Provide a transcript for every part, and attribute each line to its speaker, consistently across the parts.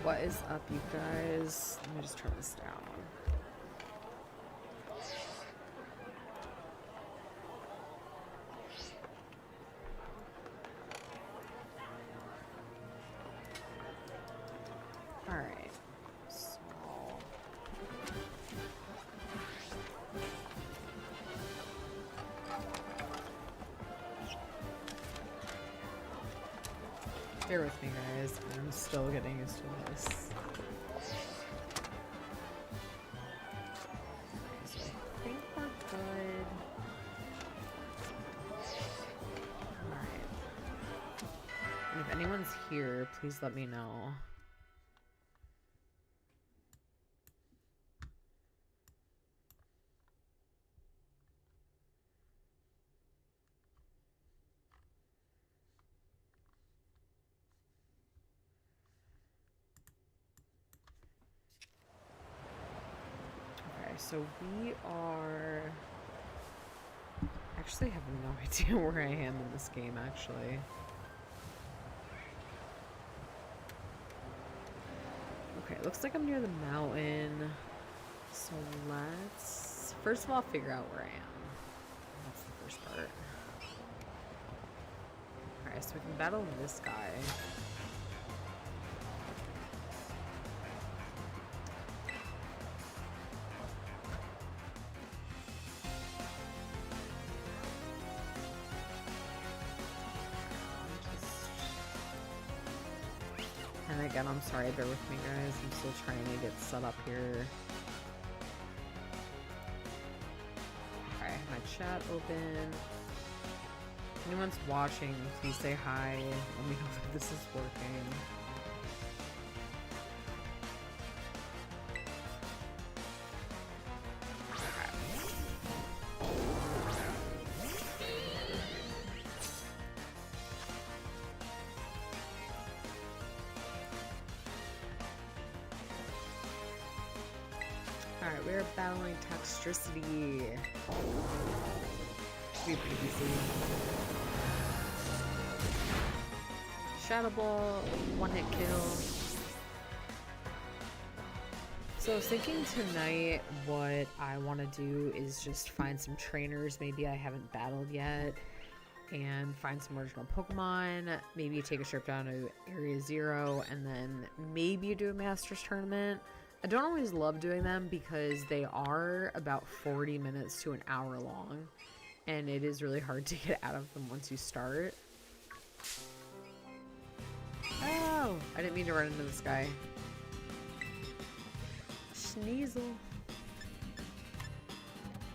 Speaker 1: What is up, you guys? Let me just turn this down. Alright. So... bear with me, guys. I'm still getting used to this. So I think we're good. Alright. And if anyone's here, please let me know. So we are... actually have no idea where I am in this game, actually. Okay, looks like I'm near the mountain. So let's... first of all, figure out where I am. That's the first part. Alright, so we can battle this guy. And again, I'm sorry, bear with me, guys. I'm still trying to get set up here. Okay, my chat open. If anyone's watching, please say hi. Let me know if this is working. Alright, we're battling Toxtricity. Should be pretty easy. Shadow Ball, one-hit kill. So I was thinking tonight what I want to do is just find some trainers maybe I haven't battled yet and find some original Pokemon, maybe take a trip down to Area 0 and then maybe do a Masters tournament. I don't always love doing them because they are about 40 minutes to an hour long, and it is really hard to get out of them once you start. Oh! I didn't mean to run into this guy. Sneasel.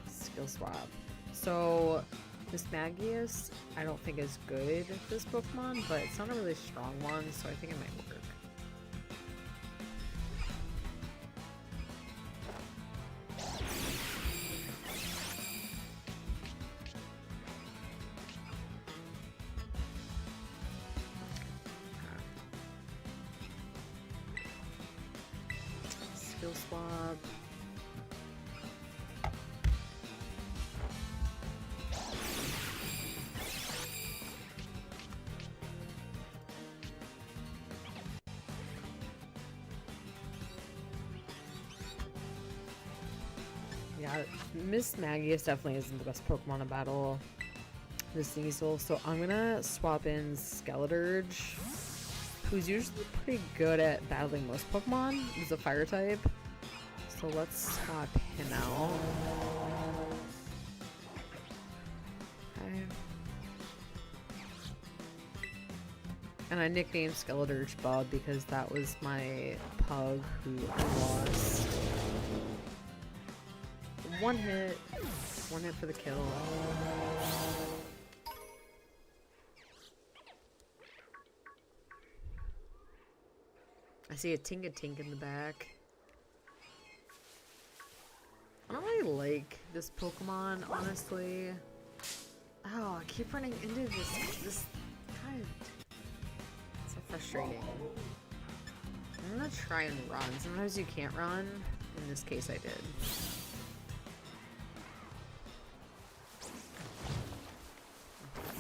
Speaker 1: Skill swap. So, this Magius, I don't think is good at this Pokemon, but it's not a really strong one, so I think it might work. Skill swap. Yeah, Miss Magius definitely isn't the best Pokemon to battle this Sneasel, so I'm gonna swap in Skeleturge, who's usually pretty good at battling most Pokemon. He's a fire type. So let's swap him out. Okay. And I nicknamed Skeleturge Bub because that was my pug who I lost. One hit for the kill. I see a Tink in the back. I don't really like this Pokemon, honestly. Oh, I keep running into this guy. It's so frustrating. I'm gonna try and run. Sometimes you can't run. In this case, I did.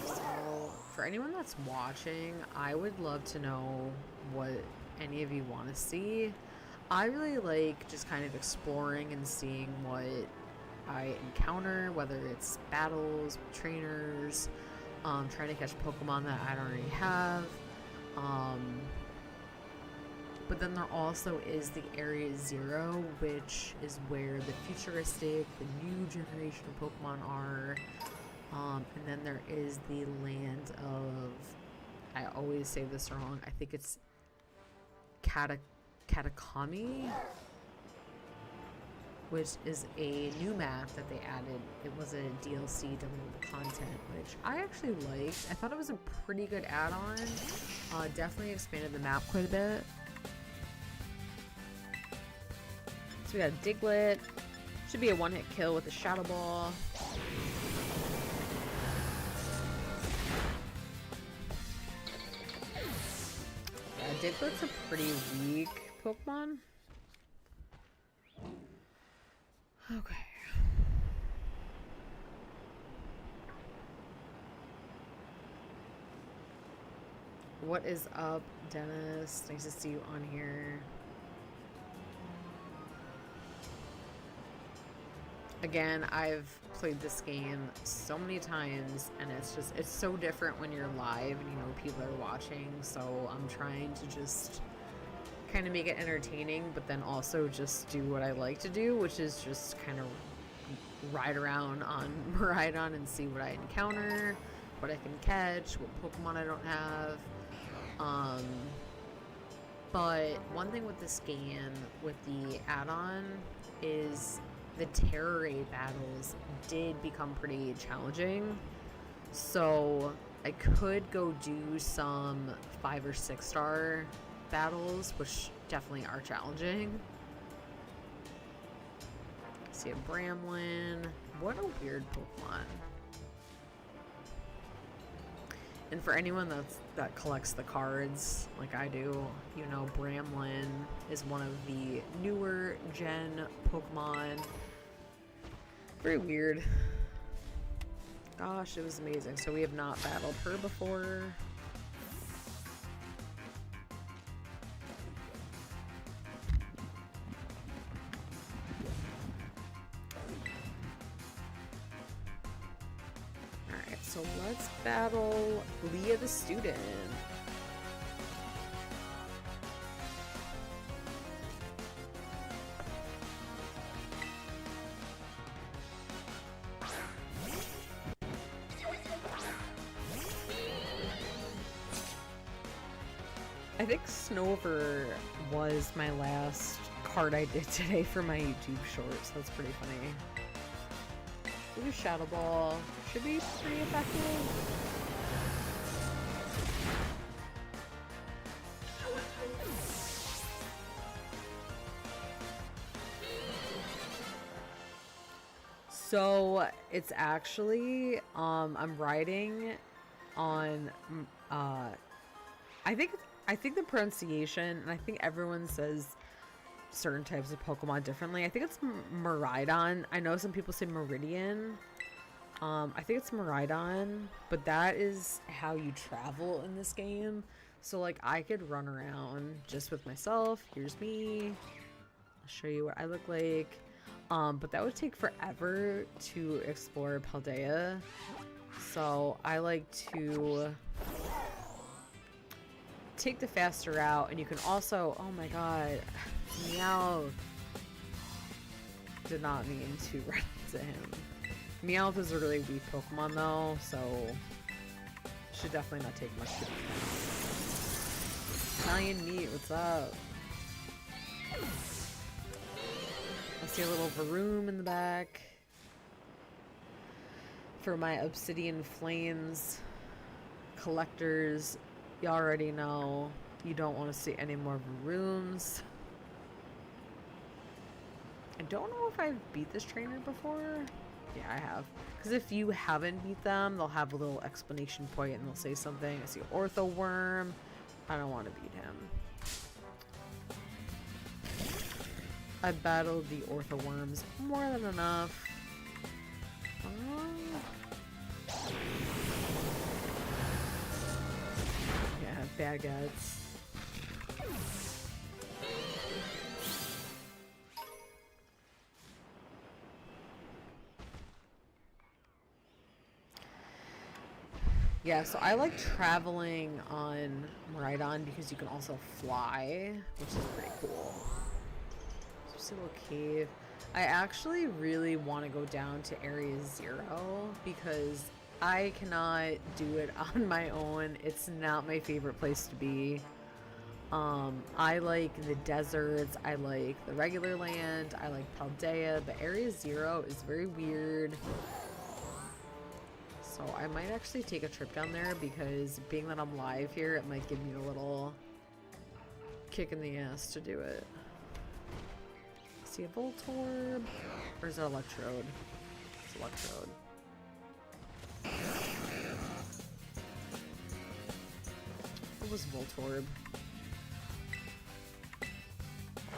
Speaker 1: So, for anyone that's watching, I would love to know what any of you want to see. I really like just kind of exploring and seeing what I encounter, whether it's battles, trainers, trying to catch Pokemon that I don't already have. But then there also is the Area 0, which is where the futuristic, the new generation of Pokemon are. And then there is the land of, I always say this wrong, I think it's Kitakami, which is a new map that they added. It was a DLC downloadable content, which I actually liked. I thought it was a pretty good add-on. Definitely expanded the map quite a bit. So we got Diglett. Should be a one-hit kill with a Shadow Ball. Yeah, Diglett's a pretty weak Pokemon. Okay. What is up, Dennis? Nice to see you on here. Again, I've played this game so many times, and it's so different when you're live and you know people are watching, so I'm trying to just kind of make it entertaining, but then also just do what I like to do, which is just kind of ride around on Miraidon and see what I encounter, what I can catch, what Pokemon I don't have. But one thing with this game, with the add-on, is the Terra Raid battles did become pretty challenging. So I could go do some 5 or 6 star battles, which definitely are challenging. See a Bramlin. What a weird Pokemon. And for anyone that collects the cards like I do, you know Bramlin is one of the newer gen Pokemon. Very weird. Gosh, it was amazing. So we have not battled her before. Alright, so let's battle Leah the student. I think Snover was my last card I did today for my YouTube shorts. That's pretty funny. Ooh, Shadow Ball. Should be pretty effective. So it's actually I'm riding on I think the pronunciation, and I think everyone says certain types of Pokemon differently. I think it's Miraidon. I know some people say Meridian. I think it's Miraidon, but that is how you travel in this game. So like I could run around just with myself. Here's me. I'll show you what I look like. But that would take forever to explore Paldea. So I like to take the faster route, and you can also, oh my god, Meowth. Did not mean to run into him. Meowth is a really weak Pokemon though, so should definitely not take much to beat him. Italian meat, what's up? I see a little Varoom in the back for my Obsidian Flames collectors. You already know you don't want to see any more Varooms. I don't know if I've beat this trainer before. Yeah, I have. Because if you haven't beat them, they'll have a little explanation point and they'll say something. I see Ortho Worm. I don't want to beat him. I battled the Ortho Worms more than enough. Yeah, baguettes. Yeah, so I like traveling on Maridon because you can also fly, which is pretty cool. Just a little cave. I actually really want to go down to Area 0 because I cannot do it on my own. It's not my favorite place to be. I like the deserts, I like the regular land, I like Paldea, but Area 0 is very weird. So I might actually take a trip down there because being that I'm live here, it might give me a little kick in the ass to do it. See a Voltorb? Or is it Electrode? It's Electrode. What was Voltorb?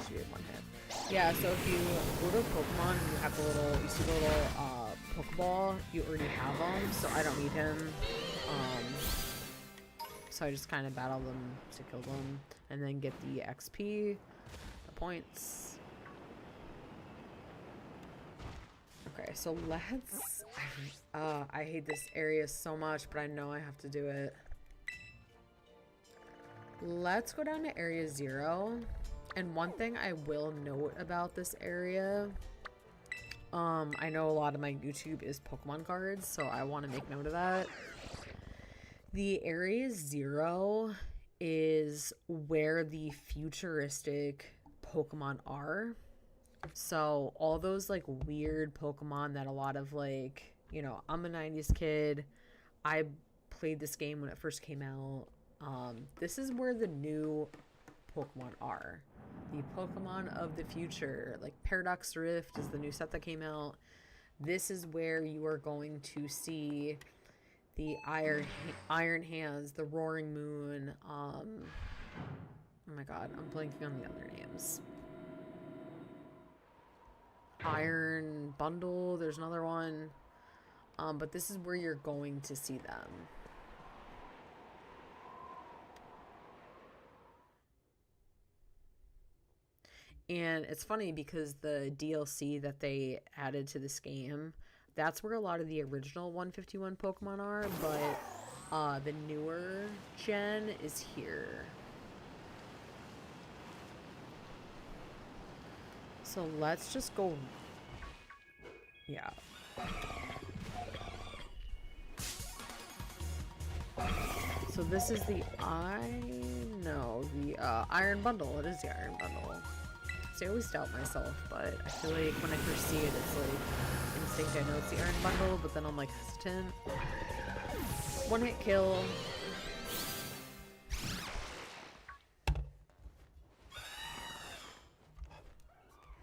Speaker 1: She had one hit. Yeah, so if you go to Pokemon and you have the little, you see the little Pokeball, you already have them, so I don't need him. So I just kind of battle them to kill them and then get the XP, the points. Okay, so let's, I hate this area so much, but I know I have to do it. Let's go down to Area 0. And one thing I will note about this area, I know a lot of my YouTube is Pokemon cards, so I want to make note of that. The Area 0 is where the futuristic Pokemon are. So all those like weird Pokemon that a lot of like, you know, I'm a 90s kid. I played this game when it first came out. This is where the new Pokemon are. The Pokemon of the future, like Paradox Rift is the new set that came out. This is where you are going to see the Iron Hands, the Roaring Moon. Oh my god, I'm blanking on the other names. Iron Bundle, there's another one. But this is where you're going to see them. And it's funny because the DLC that they added to this game, that's where a lot of the original 151 Pokemon are, but the newer gen is here. So let's just go... Yeah. So this is the Iron Bundle. It is the Iron Bundle. So I always doubt myself, but I feel like when I first see it, it's like instinct. I know it's the Iron Bundle, but then I'm like hesitant. One hit kill.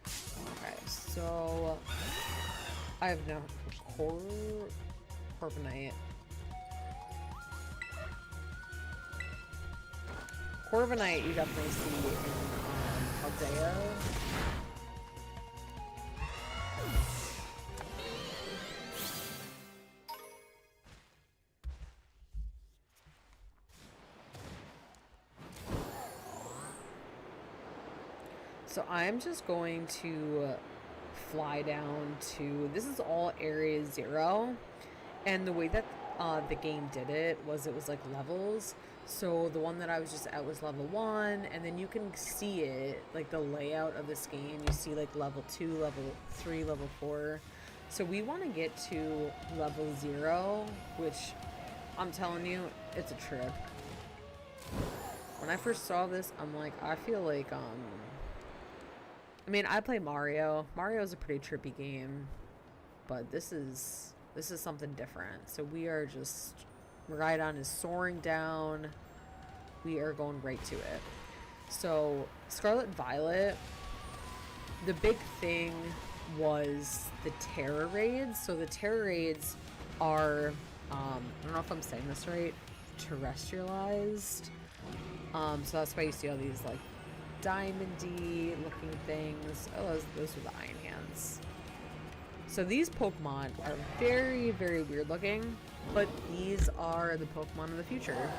Speaker 1: Okay, so I have no Corviknight. Corviknight you definitely see in Paldea. So I'm just going to fly down to, this is all Area 0, and the way that the game did it was like levels. So the one that I was just at was level 1, and then you can see it, like the layout of this game. You see like level 2, level 3, level 4. So we want to get to level 0, which I'm telling you, it's a trip. When I first saw this, I'm like, I feel like, I mean, I play Mario. Mario's a pretty trippy game, but this is something different. So we are just, Rhydon is soaring down. We are going right to it. So Scarlet Violet, the big thing was the Tera raids. So the Tera raids are, I don't know if I'm saying this right, terrestrialized. So that's why you see all these like diamondy looking things. Oh, those are the Iron Hands. So these Pokemon are very, very weird looking, but these are the Pokemon of the future.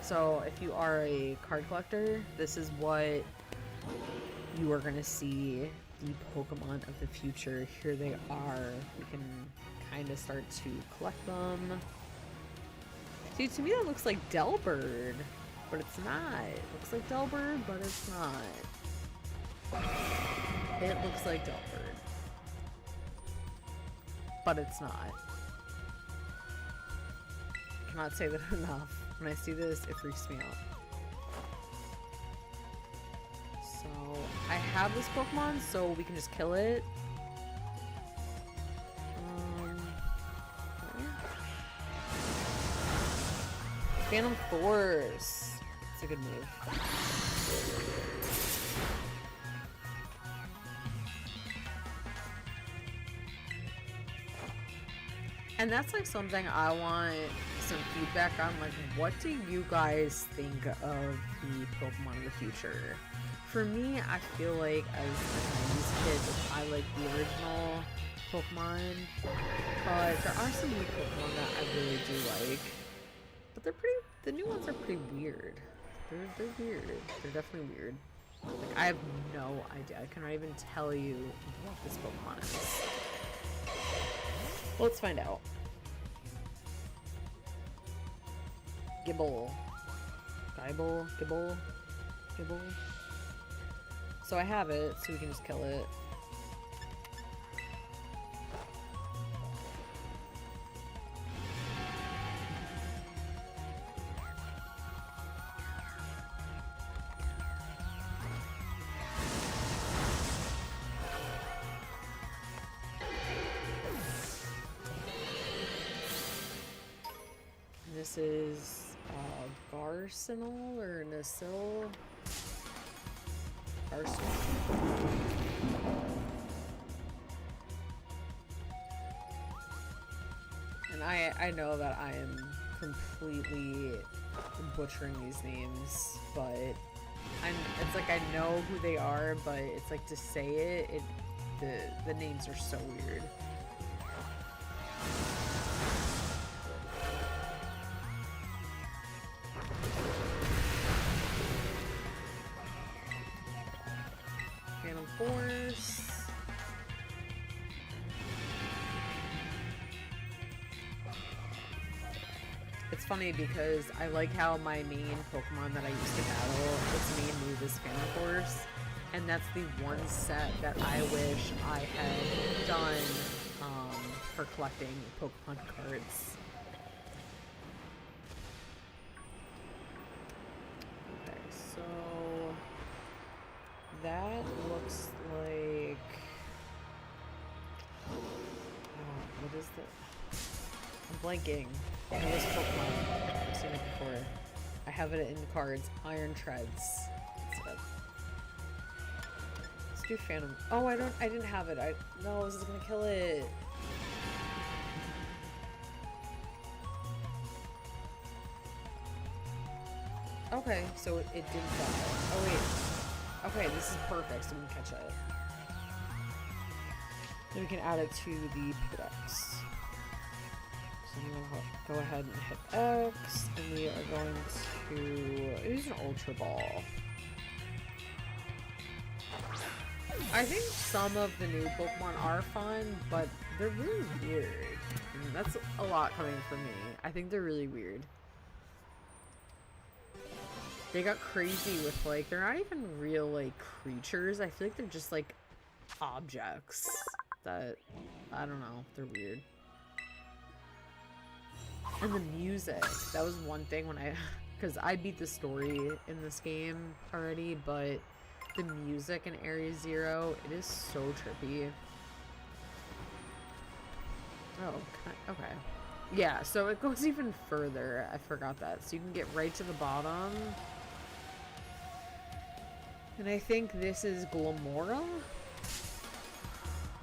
Speaker 1: So if you are a card collector, this is what you are going to see, the Pokemon of the future. Here they are. You can kind of start to collect them. See, to me that looks like Delbird, but it's not. It looks like Delbird, but it's not. It looks like Delbird, but it's not. I cannot say that enough. When I see this, it freaks me out. So, I have this Pokemon, so we can just kill it. Phantom Force. It's a good move. And that's like something I want some feedback on. Like, what do you guys think of the Pokemon of the future? For me, I feel like as a 90s kid, I like the original Pokemon. But there are some new Pokemon that I really do like. But they're pretty, the new ones are pretty weird. They're weird. They're definitely weird. Like, I have no idea. I cannot even tell you what this Pokemon is. Let's find out. Gibble. Gibble. Gibble. Gibble. So I have it, so we can just kill it. This is Garcinal or Nasil. Garcinal. And I know that I am completely butchering these names, but it's like I know who they are, but it's like to say it the names are so weird. Phantom Force. It's funny because I like how my main Pokemon that I used to battle, its main move is Phantom Force, and that's the one set that I wish I had done for collecting Pokemon cards. Okay, so that looks like what is that? I'm blanking. I know this Pokemon. I've seen it before. I have it in cards. Iron Treads. Let's do Phantom. Oh, I didn't have it. No, this is gonna kill it. Okay, so it didn't die. Oh wait. Okay, this is perfect, so we can catch it. Then we can add it to the Pokédex. So I'm gonna go ahead and hit X, and we are going to use an Ultra Ball. I think some of the new Pokemon are fun, but they're really weird. And that's a lot coming from me. I think they're really weird. They got crazy with, like, they're not even real, like, creatures. I feel like they're just, like, objects that, I don't know, they're weird. And the music, that was one thing when because I beat the story in this game already, but the music in Area Zero, it is so trippy. Oh, okay. Yeah, so it goes even further. I forgot that. So you can get right to the bottom. And I think this is Glamora?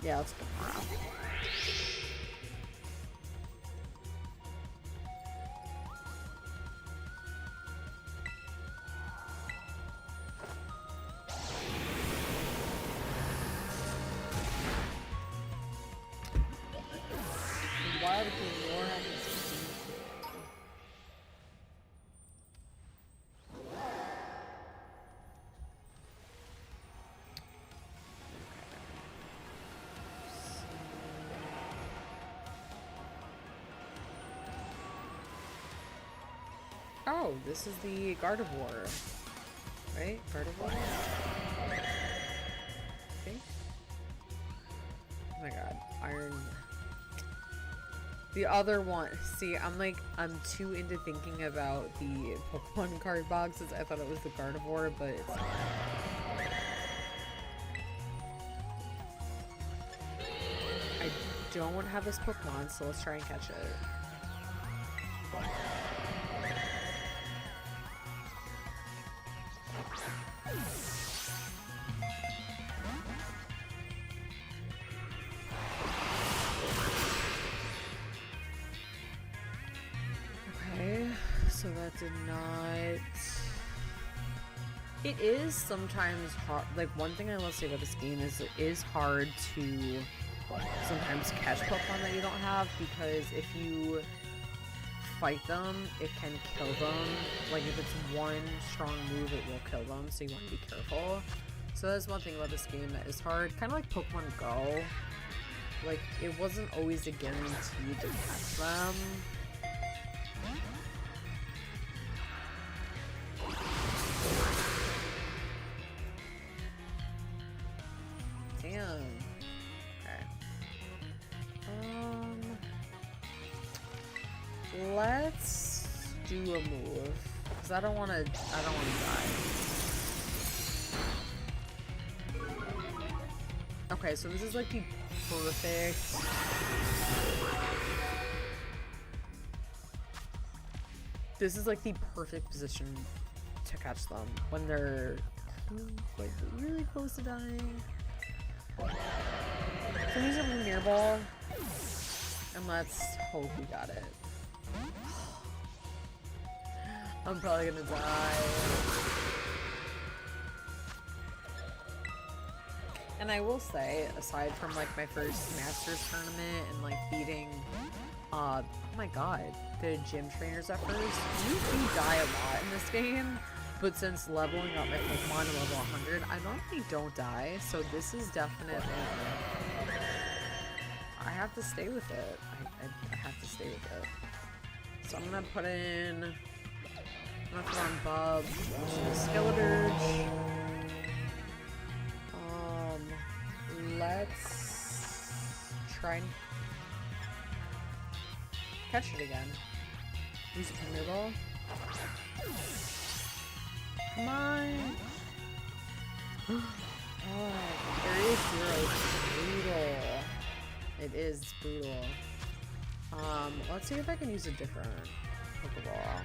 Speaker 1: Yeah, let's Glamora. Wild Glamora is Oh, this is the Gardevoir. Right? Gardevoir? I think? Oh my god. Iron. The other one. See, I'm too into thinking about the Pokemon card boxes. I thought it was the Gardevoir, but it's not. I don't have this Pokemon, so let's try and catch it. Okay, so that did not... It is sometimes hard. Like, one thing I will say about this game is it is hard to sometimes catch Pokemon that you don't have, because if you fight them, it can kill them. Like, if it's one strong move, it will kill them, so you want to be careful. So that's one thing about this game that is hard. Kind of like Pokemon Go. Like, it wasn't always a guarantee to catch them. Damn. Okay. Let's do a move, because I don't want to die. Okay, so this is like the perfect... This is like the perfect position to catch them when they're like really close to dying. So use a Lumiere Ball, and let's hope we got it. I'm probably gonna die. And I will say, aside from like my first Masters tournament and like beating, oh my god, the gym trainers at first, you do die a lot in this game. But since leveling up my Pokemon to level 100, I normally don't die, so this is definitely... I have to stay with it. I have to stay with it. So I'm gonna put in... I'm gonna throw on Bub, Skeledirge. Let's try and catch it again. Use a Premier Ball. Come on! Oh, Area Zero is brutal. It is brutal. Let's see if I can use a different Pokeball.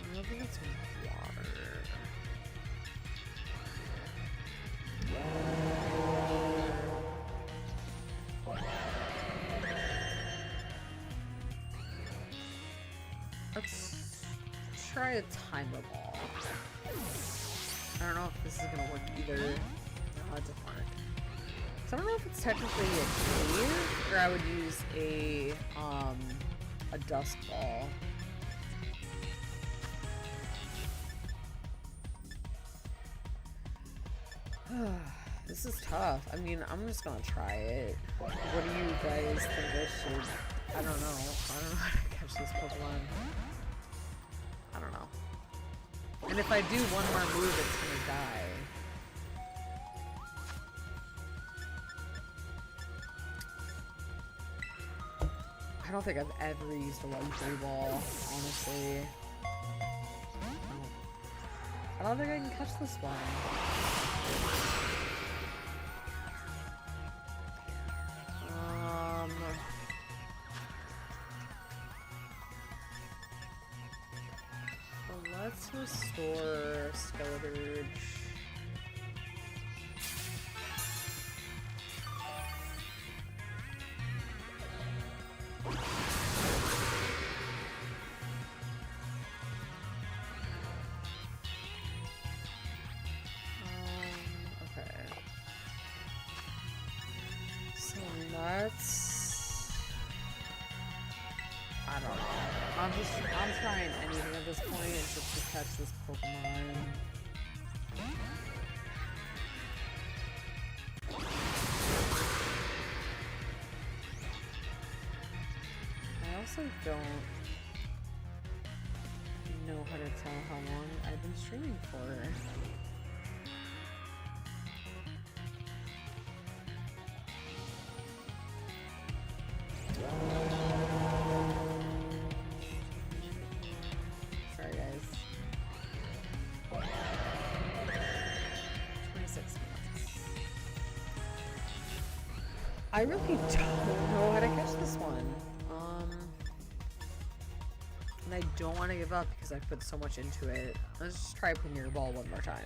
Speaker 1: I don't think it's water. Let's try a Timer Ball. I don't know if this is gonna work either. No, it doesn't work. So I don't know if it's technically a cave, or I would use a Dusk Ball. This is tough. I mean, I'm just gonna try it. What do you guys think I should... I don't know. I don't know how to catch this Pokemon. I don't know. And if I do one more move, it's gonna die. I don't think I've ever used a luxury ball, honestly. I don't think I can catch this one. So let's restore Skeledirge. I don't know. I'm trying anything at this point just to catch this Pokemon. I also don't... tell how long I've been streaming for. Sorry, guys. 26 minutes. I really don't know how to catch this one. And I don't want to give up because I've put so much into it. Let's just try putting your ball one more time.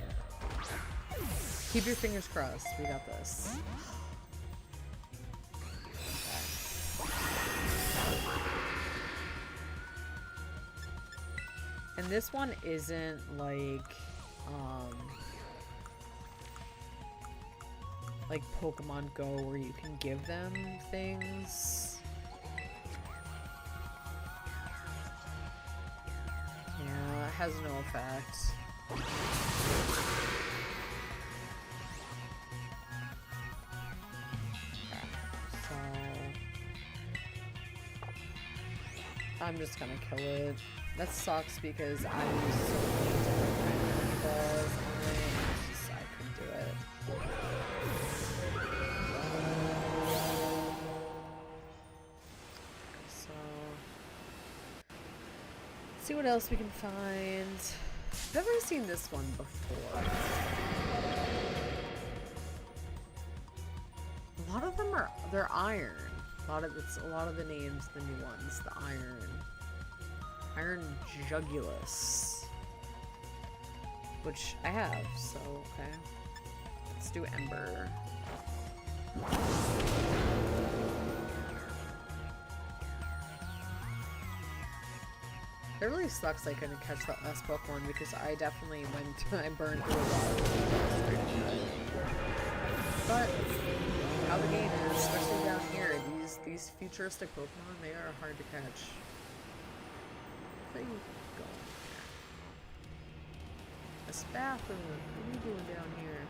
Speaker 1: Keep your fingers crossed. We got this. And this one isn't like Pokemon Go where you can give them things. Yeah, it has no effect. So I'm just gonna kill it. That sucks because I use so many different kind of balls on it. It's just, I couldn't do it. So, let's see what else we can find. I've never seen this one before. A lot of them they're iron. A lot of the names, the new ones, the Iron Jugulus, which I have, so okay. Let's do Ember. It really sucks I couldn't catch that last Pokemon because I definitely I burned through a lot of it. But how the game is, especially down here, these futuristic Pokemon, they are hard to catch. Thing going here. A Spatha, what are you doing down here?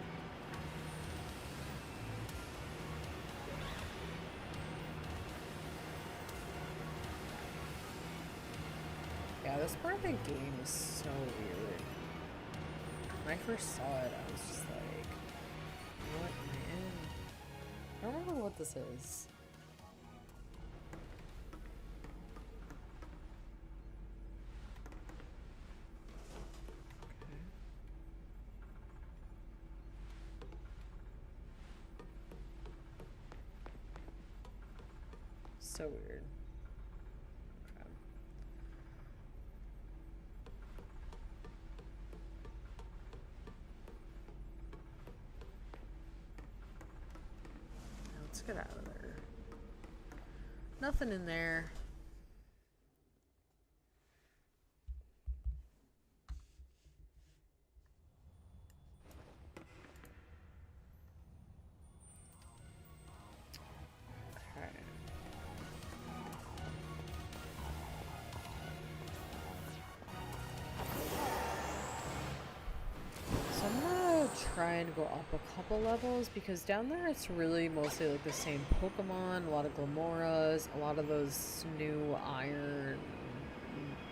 Speaker 1: Yeah, this part of the game is so weird. When I first saw it, I was just like, what am I in? I don't remember what this is. So weird. Okay. Let's get out of there. Nothing in there. Trying to go up a couple levels because down there it's really mostly like the same Pokemon, a lot of Glamoras, a lot of those new iron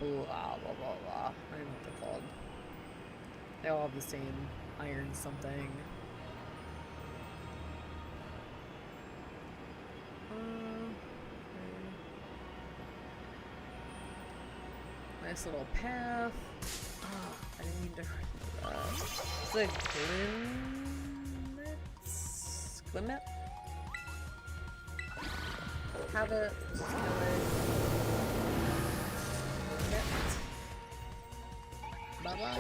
Speaker 1: blah blah blah blah. I don't know what they're called. They all have the same iron something. Okay. Nice little path. Oh, I didn't mean to hurt that. It's a Glimmet? Have it. Just kill it. Bye bye.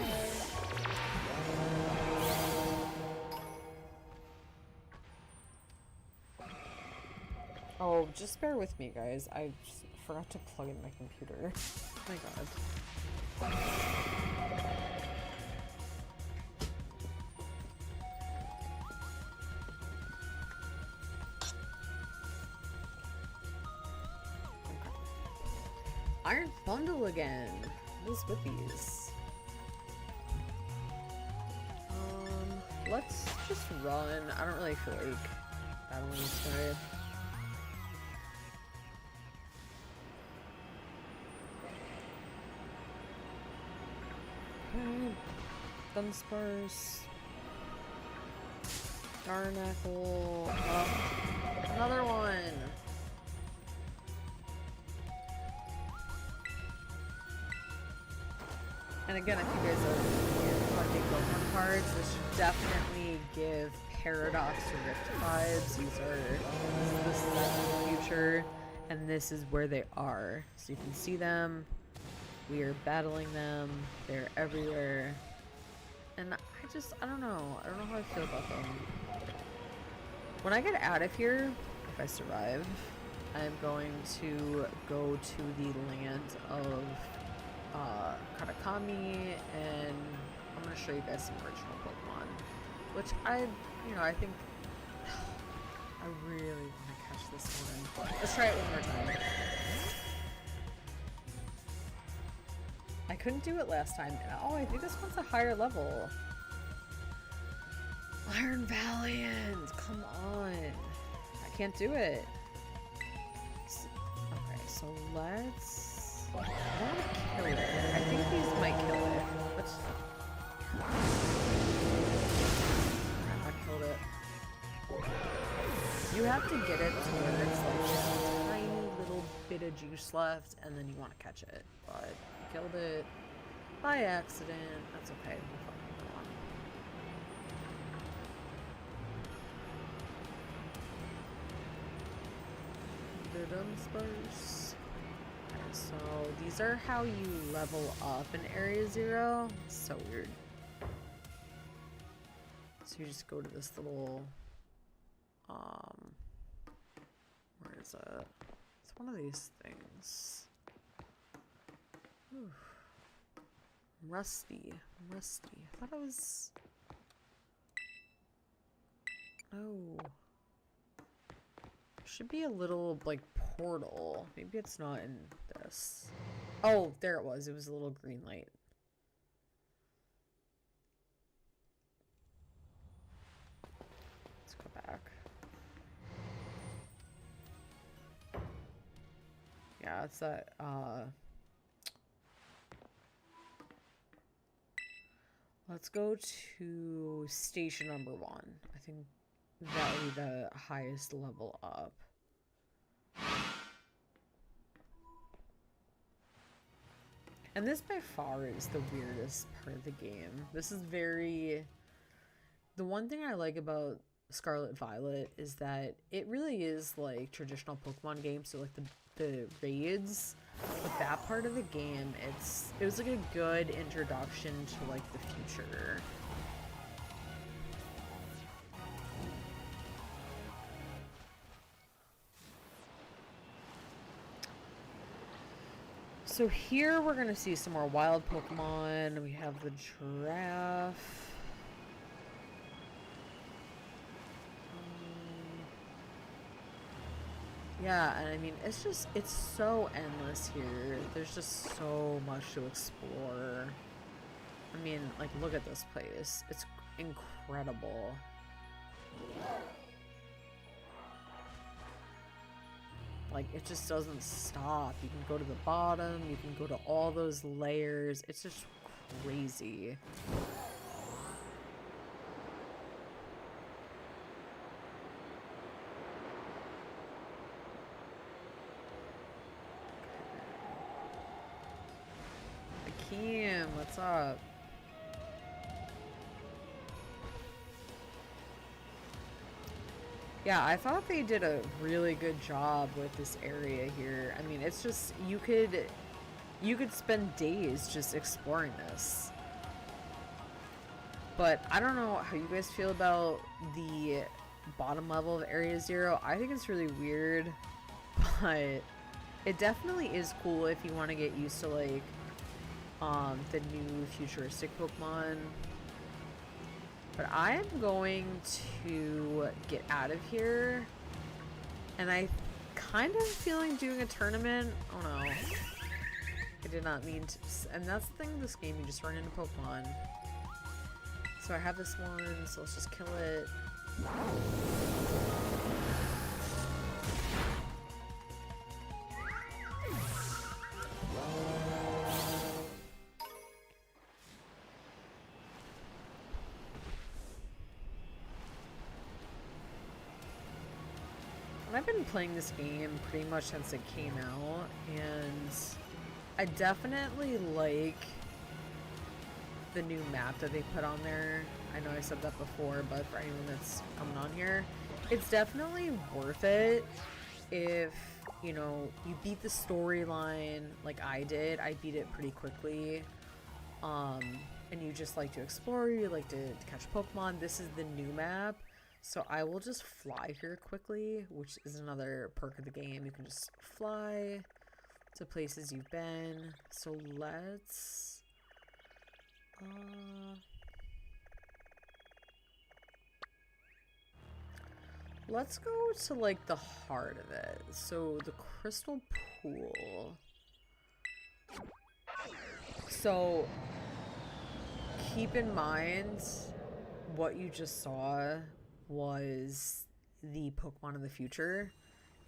Speaker 1: Oh, just bear with me, guys. I just forgot to plug in my computer. Oh my god. Iron Bundle again. What is with these? Let's just run. I don't really feel like battling this guy. Dunsparce. Darnackle. Oh, another one. And again, if you guys are collecting Pokemon cards, this should definitely give Paradox or Rift vibes. This is the future, and this is where they are. So you can see them. We are battling them. They're everywhere. And I don't know. I don't know how I feel about them. When I get out of here, if I survive, I'm going to go to the land of Kitakami, and I'm going to show you guys some original Pokemon. Which I think I really want to catch this one. Let's try it one more time. I couldn't do it last time. Oh, I think this one's a higher level. Iron Valiant! Come on. I can't do it. Okay, so let's... I want to kill it. I think these might kill it. Let's... I killed it. You have to get it to where it's like just a tiny little bit of juice left, and then you want to catch it. But you killed it by accident. That's okay. We'll fucking go on. Dunsparce. Okay, so these are how you level up in Area 0. It's so weird. So you just go to this little, where is it? It's one of these things. Whew. Rusty. I thought it was... Oh. Should be a little, like, portal. Maybe it's not in this. Oh, there it was. It was a little green light. Let's go back. Yeah, it's that, let's go to station number 1. I think that would be the highest level up. And this by far is the weirdest part of the game. This is very... The one thing I like about Scarlet Violet is that it really is like traditional Pokemon games. So like the raids, like that part of the game, it was like a good introduction to like the future. So here we're gonna see some more wild Pokemon. We have the giraffe. Yeah, and I mean, it's so endless here. There's just so much to explore. I mean, like, look at this place. It's incredible. Like, it just doesn't stop. You can go to the bottom, you can go to all those layers. It's just crazy. Akeem, what's up? Yeah, I thought they did a really good job with this area here. I mean, it's just, you could spend days just exploring this. But I don't know how you guys feel about the bottom level of Area 0. I think it's really weird, but it definitely is cool if you want to get used to, like, the new futuristic Pokemon. But I am going to get out of here, and I kind of feeling doing a tournament. Oh no, I did not mean to. And that's the thing with this game, you just run into Pokemon. So I have this one, so let's just kill it. And I've been playing this game pretty much since it came out, and I definitely like the new map that they put on there. I know I said that before, but for anyone that's coming on here, it's definitely worth it if, you know, you beat the storyline like I did. I beat it pretty quickly. And you just like to explore, you like to catch Pokemon. This is the new map. So I will just fly here quickly, which is another perk of the game. You can just fly to places you've been. So let's go to like the heart of it. So the crystal pool. So keep in mind what you just saw was the Pokemon of the future,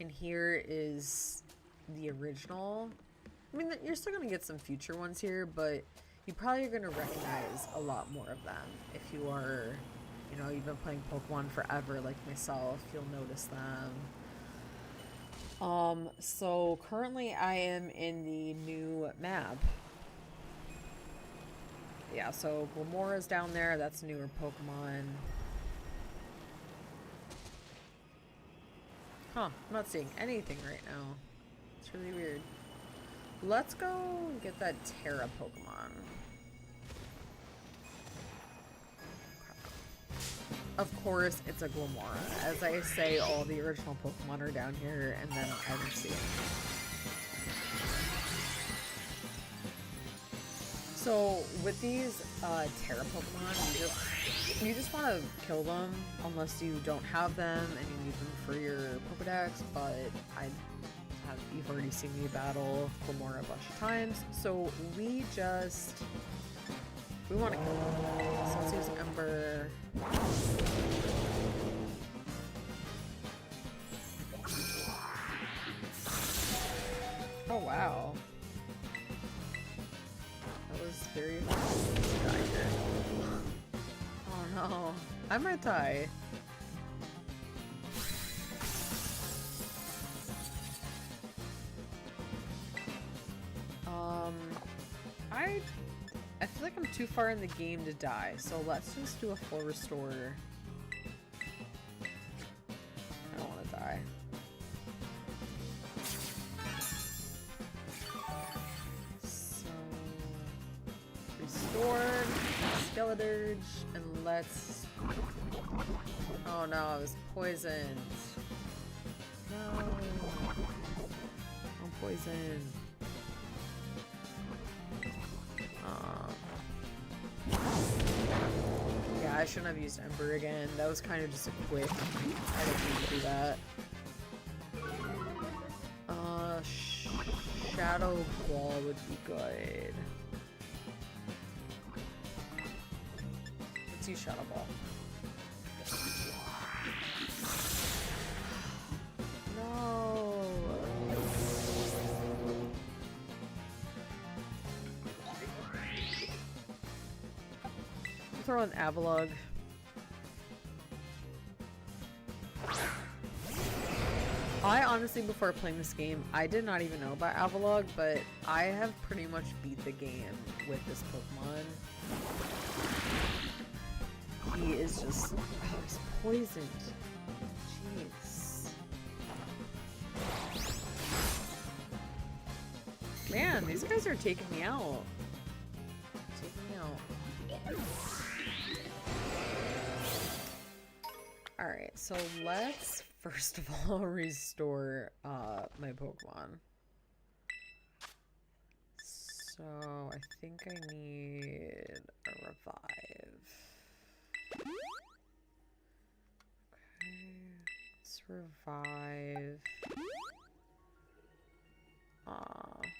Speaker 1: and here is the original. I mean, you're still gonna get some future ones here, but you probably are gonna recognize a lot more of them if you are, you know, you've been playing Pokemon forever like myself. You'll notice them. So currently I am in the new map. Yeah, so Glimmera's down there. That's a newer Pokemon. Huh, I'm not seeing anything right now. It's really weird. Let's go get that Tera Pokemon. Of course, it's a Glimmera. As I say, all the original Pokemon are down here, and then I don't see it. So with these Tera Pokemon, you just want to kill them unless you don't have them and you need them for your Pokédex. But you've already seen me battle Glimmera a bunch of times, so we want to kill them. So let's use Ember. Oh wow. That was very hard to die here. Oh no. I might die. I feel like I'm too far in the game to die, so let's just do a full restore. I don't want to die. So, restored, Skeledirge, and let's... Oh no, I was poisoned. No. I'm poisoned. Yeah, I shouldn't have used Ember again. That was kind of just a quick. I didn't need to do that. Shadow Ball would be good. Let's use Shadow Ball. No. Throw an Avalugg. I honestly, before playing this game, I did not even know about Avalugg, but I have pretty much beat the game with this Pokemon. He is just... Oh, he's poisoned. Jeez. Man, these guys are taking me out. Taking me out. Alright, so let's first of all restore my Pokemon. So I think I need a revive. Okay, let's revive.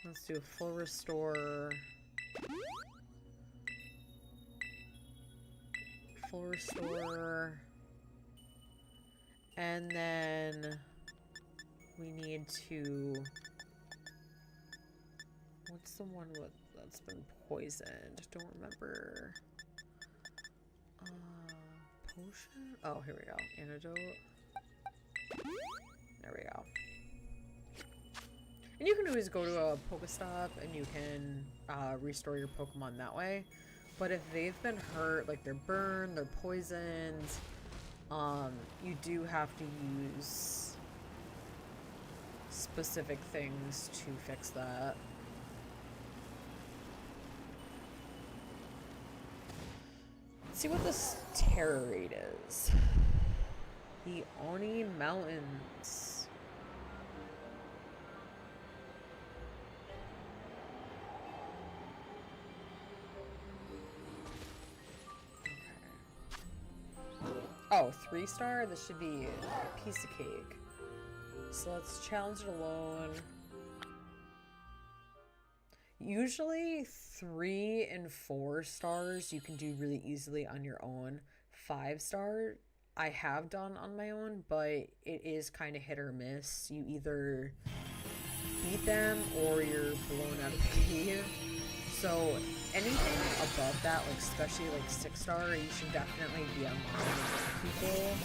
Speaker 1: Let's do a full restore. Full restore. And then we need to... What's the one that's been poisoned? Don't remember. Potion? Oh, here we go. Antidote. There we go. And you can always go to a Pokestop and you can restore your Pokemon that way. But if they've been hurt, like they're burned, they're poisoned, you do have to use specific things to fix that. Let's see what this terror rate is. The Oni Mountains. Oh, 3-star? This should be a piece of cake. So let's challenge it alone. Usually 3 and 4 stars you can do really easily on your own. 5-star I have done on my own, but it is kind of hit or miss. You either beat them or you're blown out of the cave. So anything above that, like especially like 6-star, you should definitely be online with people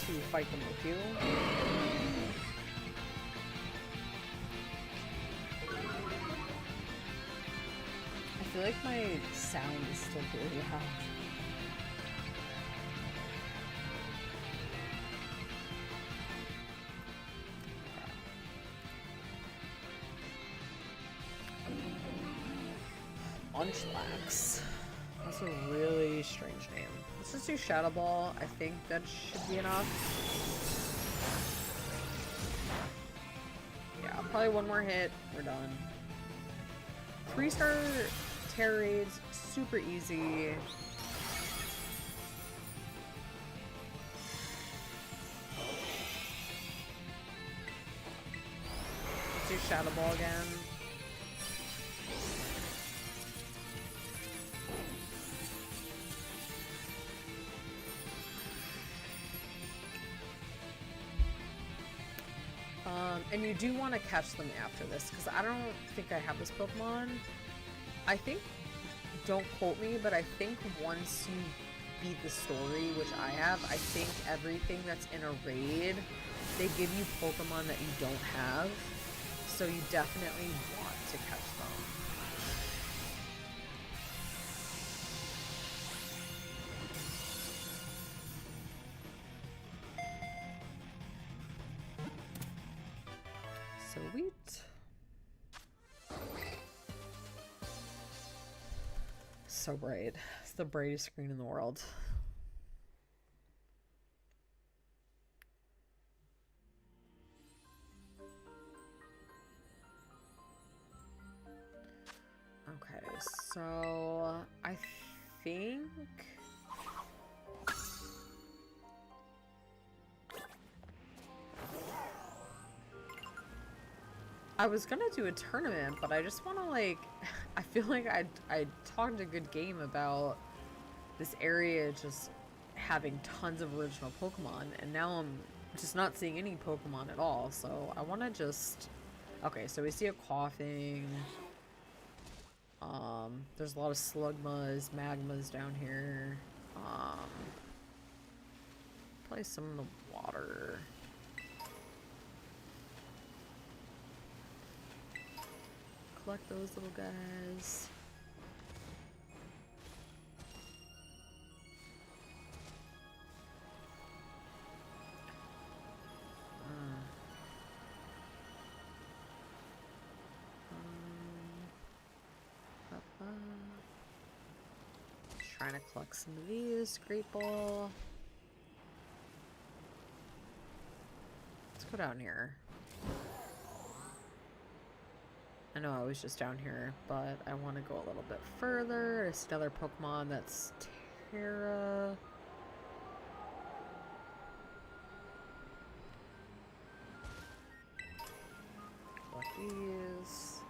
Speaker 1: to fight them with you. I feel like my sound is still really loud. Munchlax. That's a really strange name. Let's just do Shadow Ball. I think that should be enough. Yeah, probably one more hit. We're done. 3-star terror raids, super easy. Let's do Shadow Ball again. And you do want to catch them after this, because I don't think I have this Pokemon. I think, don't quote me, but I think once you beat the story, which I have, I think everything that's in a raid, they give you Pokemon that you don't have. So you definitely want to catch them. Sweet. So bright. It's the brightest screen in the world. Okay, so I think I was gonna do a tournament, but I just want to like, I feel like I talked a good game about this area just having tons of original Pokemon, and now I'm just not seeing any Pokemon at all, so I want to just, okay, so we see a coughing, there's a lot of Slugmas, Magmas down here, probably some in the water. Collect those little guys. Trying to collect some of these. Great Ball. Let's go down here. I know I was just down here, but I want to go a little bit further. There's another Pokemon that's Tera. Collect these.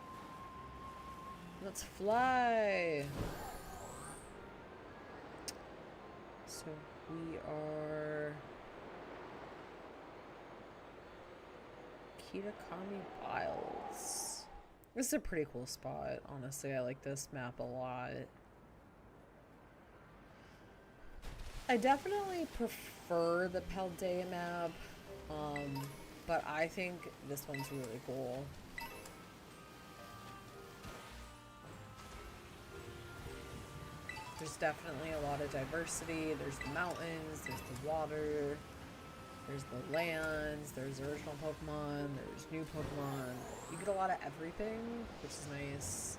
Speaker 1: Let's fly! So we are Kitakami Wilds. This is a pretty cool spot, honestly. I like this map a lot. I definitely prefer the Paldea map. But I think this one's really cool. There's definitely a lot of diversity. There's the mountains, there's the water, there's the lands, there's original Pokemon, there's new Pokemon. You get a lot of everything, which is nice.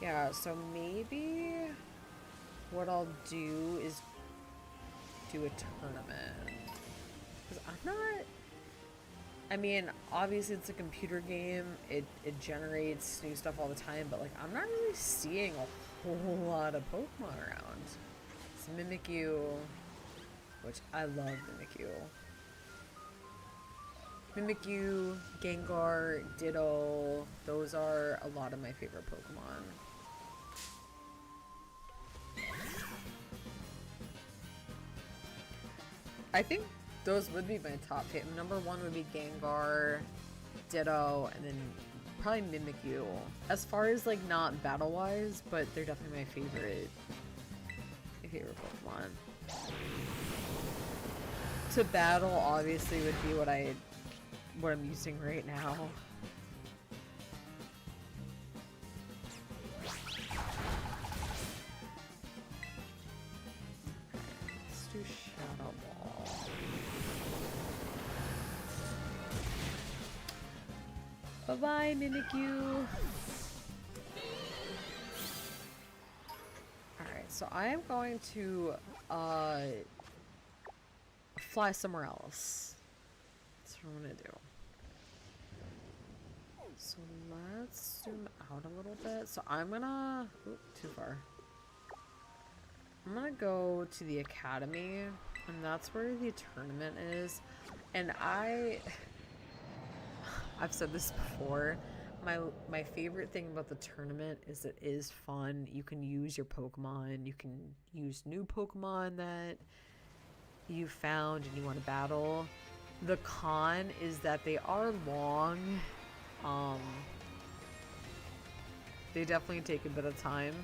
Speaker 1: Yeah, so maybe what I'll do is do a tournament. Because I'm not... I mean, obviously it's a computer game. It generates new stuff all the time, but like I'm not really seeing a whole lot of Pokemon around. It's Mimikyu, which I love Mimikyu. Mimikyu, Gengar, Ditto, those are a lot of my favorite Pokemon. I think those would be my top favorite. Number one would be Gengar, Ditto, and then probably Mimikyu. As far as like not battle-wise, but they're definitely my favorite Pokemon. To battle, obviously, would be what I'm using right now. Let's do Shadow Ball. Bye-bye, Mimikyu. Alright, so I am going to fly somewhere else. That's what I'm gonna do. So let's zoom out a little bit. So I'm gonna... Oop, too far. I'm gonna go to the academy, and that's where the tournament is. And I've said this before, my favorite thing about the tournament is it is fun. You can use your Pokemon, you can use new Pokemon that you found and you want to battle. The con is that they are long. They definitely take a bit of time.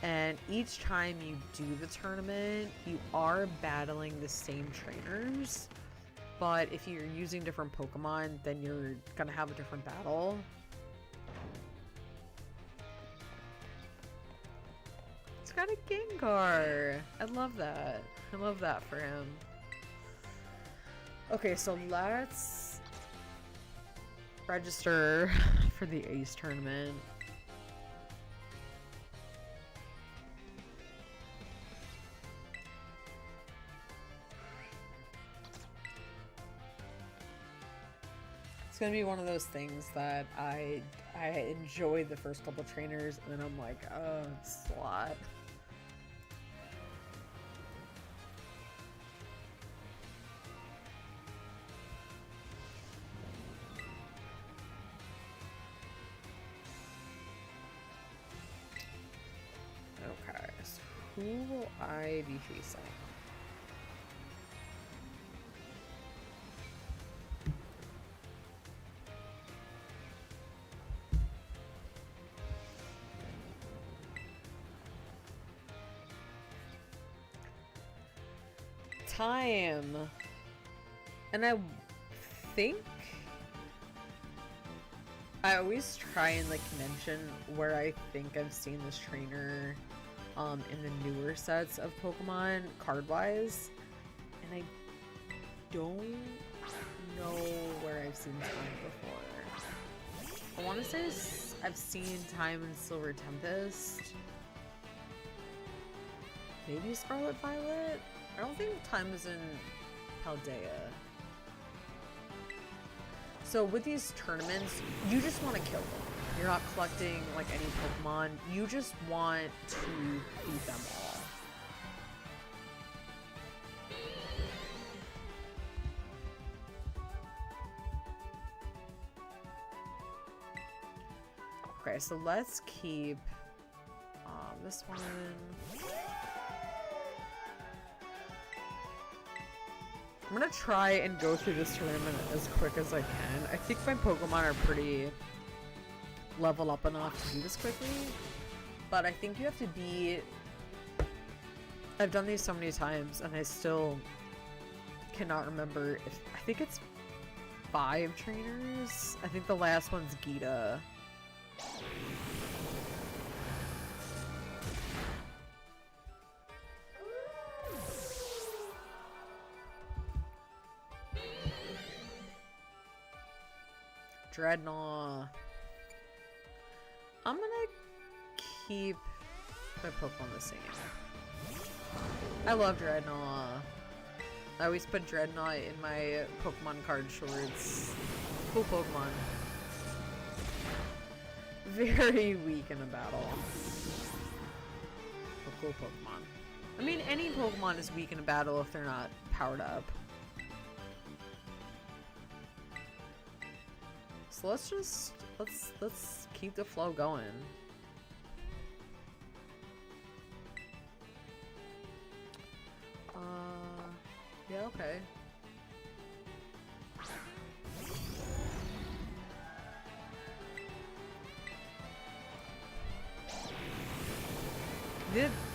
Speaker 1: And each time you do the tournament, you are battling the same trainers. But if you're using different Pokemon, then you're gonna have a different battle. It's got a Gengar. I love that. I love that for him. Okay, so let's register for the Ace tournament. It's gonna be one of those things that I enjoy the first couple trainers, and then I'm like, oh, it's a lot. Okay, so who will I be facing? Time. And I think I always try and like mention where I think I've seen this trainer in the newer sets of Pokemon card wise, and I don't know where I've seen Time before. I want to say I've seen Time in Silver Tempest, maybe Scarlet Violet. I don't think Time was in Paldea. So with these tournaments, you just want to kill them. You're not collecting like any Pokemon. You just want to beat them all. Okay, so let's keep this one. I'm gonna try and go through this tournament as quick as I can. I think my Pokemon are pretty leveled up enough to do this quickly, but I think you have to be... I've done these so many times and I still cannot remember if... I think it's 5 trainers? I think the last one's Gita. Dreadnought. I'm gonna keep my Pokemon the same. I love Dreadnought. I always put Dreadnought in my Pokemon card shorts. Cool Pokemon. Very weak in a battle. But cool Pokemon. I mean, any Pokemon is weak in a battle if they're not powered up. So let's keep the flow going. Yeah, okay.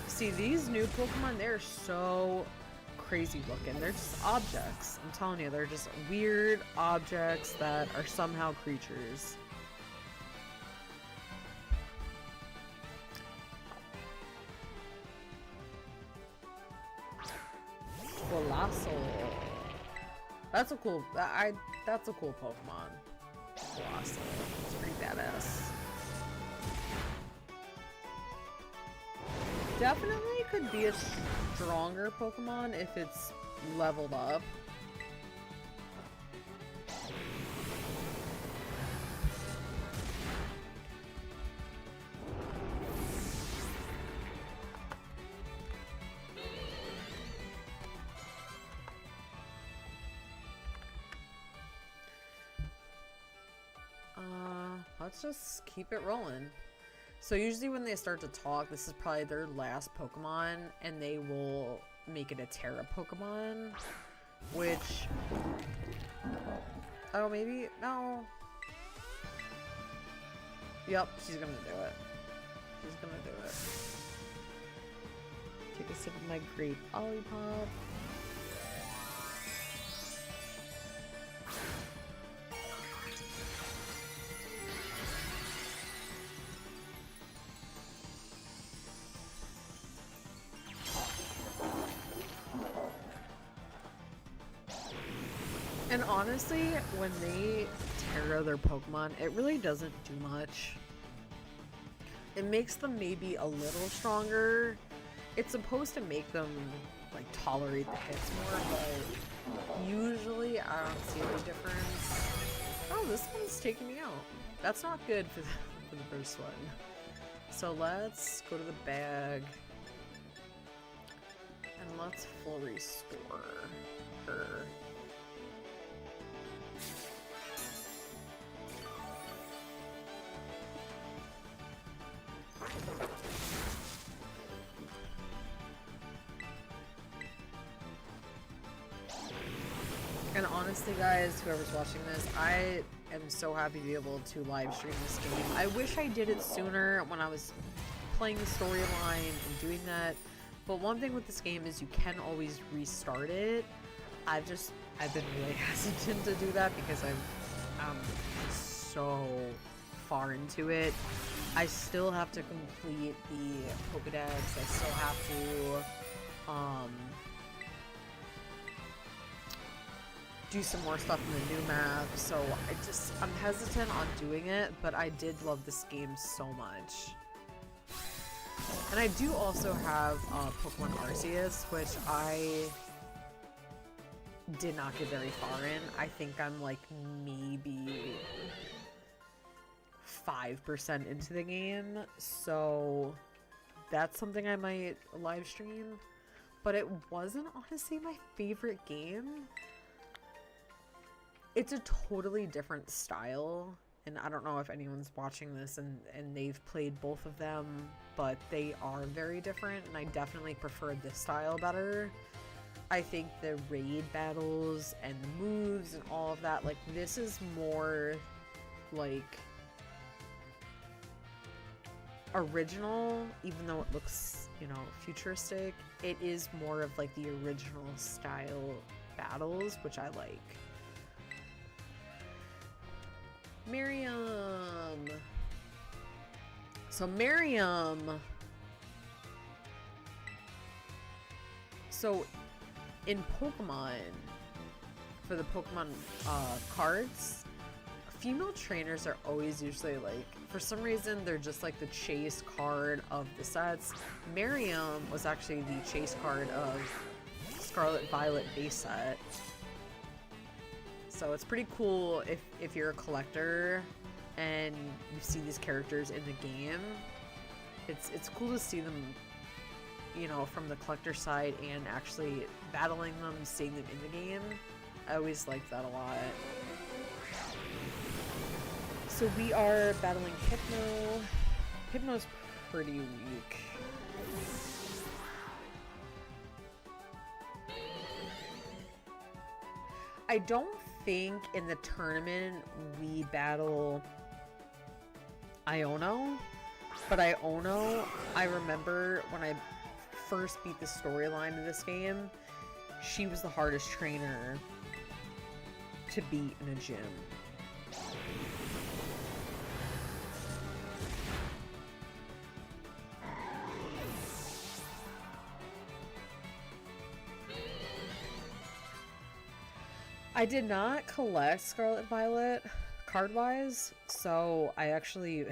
Speaker 1: See, these new Pokemon, they're so crazy looking. They're just objects. I'm telling you, they're just weird objects that are somehow creatures. Colossal. That's a cool. That's a cool Pokemon. Colossal. It's pretty badass. Definitely could be a stronger Pokemon if it's leveled up. Let's just keep it rolling. So usually when they start to talk, this is probably their last Pokemon, and they will make it a Tera Pokemon, which... Oh, maybe? No. Yep, she's gonna do it. She's gonna do it. Take a sip of my grape Olipop. And honestly, when they Tera their Pokemon, it really doesn't do much. It makes them maybe a little stronger. It's supposed to make them, like, tolerate the hits more, but usually I don't see any difference. Oh, this one's taking me out. That's not good for the first one. So let's go to the bag. And let's full restore her. And honestly, guys, whoever's watching this, I am so happy to be able to live stream this game. I wish I did it sooner when I was playing the storyline and doing that. But one thing with this game is you can always restart it. I've been really hesitant to do that because I'm so far into it. I still have to complete the Pokédex. I still have to do some more stuff in the new map, so I'm hesitant on doing it, but I did love this game so much. And I do also have Pokemon Arceus, which I did not get very far in. I think I'm like maybe 5% into the game, so that's something I might live stream. But it wasn't honestly my favorite game. It's a totally different style, and I don't know if anyone's watching this and they've played both of them, but they are very different, and I definitely prefer this style better. I think the raid battles and the moves and all of that, like, this is more like original, even though it looks, you know, futuristic. It is more of like the original style battles, which I like. Miriam. So Miriam. So in Pokemon, for the Pokemon cards, female trainers are always usually like, for some reason, they're just like the chase card of the sets. Miriam was actually the chase card of Scarlet Violet base set. So it's pretty cool if you're a collector and you see these characters in the game. It's cool to see them, you know, from the collector side and actually battling them, seeing them in the game. I always like that a lot. So we are battling Hypno. Hypno's pretty weak. I don't think in the tournament we battle Iono, but Iono, I remember when I first beat the storyline of this game, she was the hardest trainer to beat in a gym. I did not collect Scarlet Violet card-wise, so I actually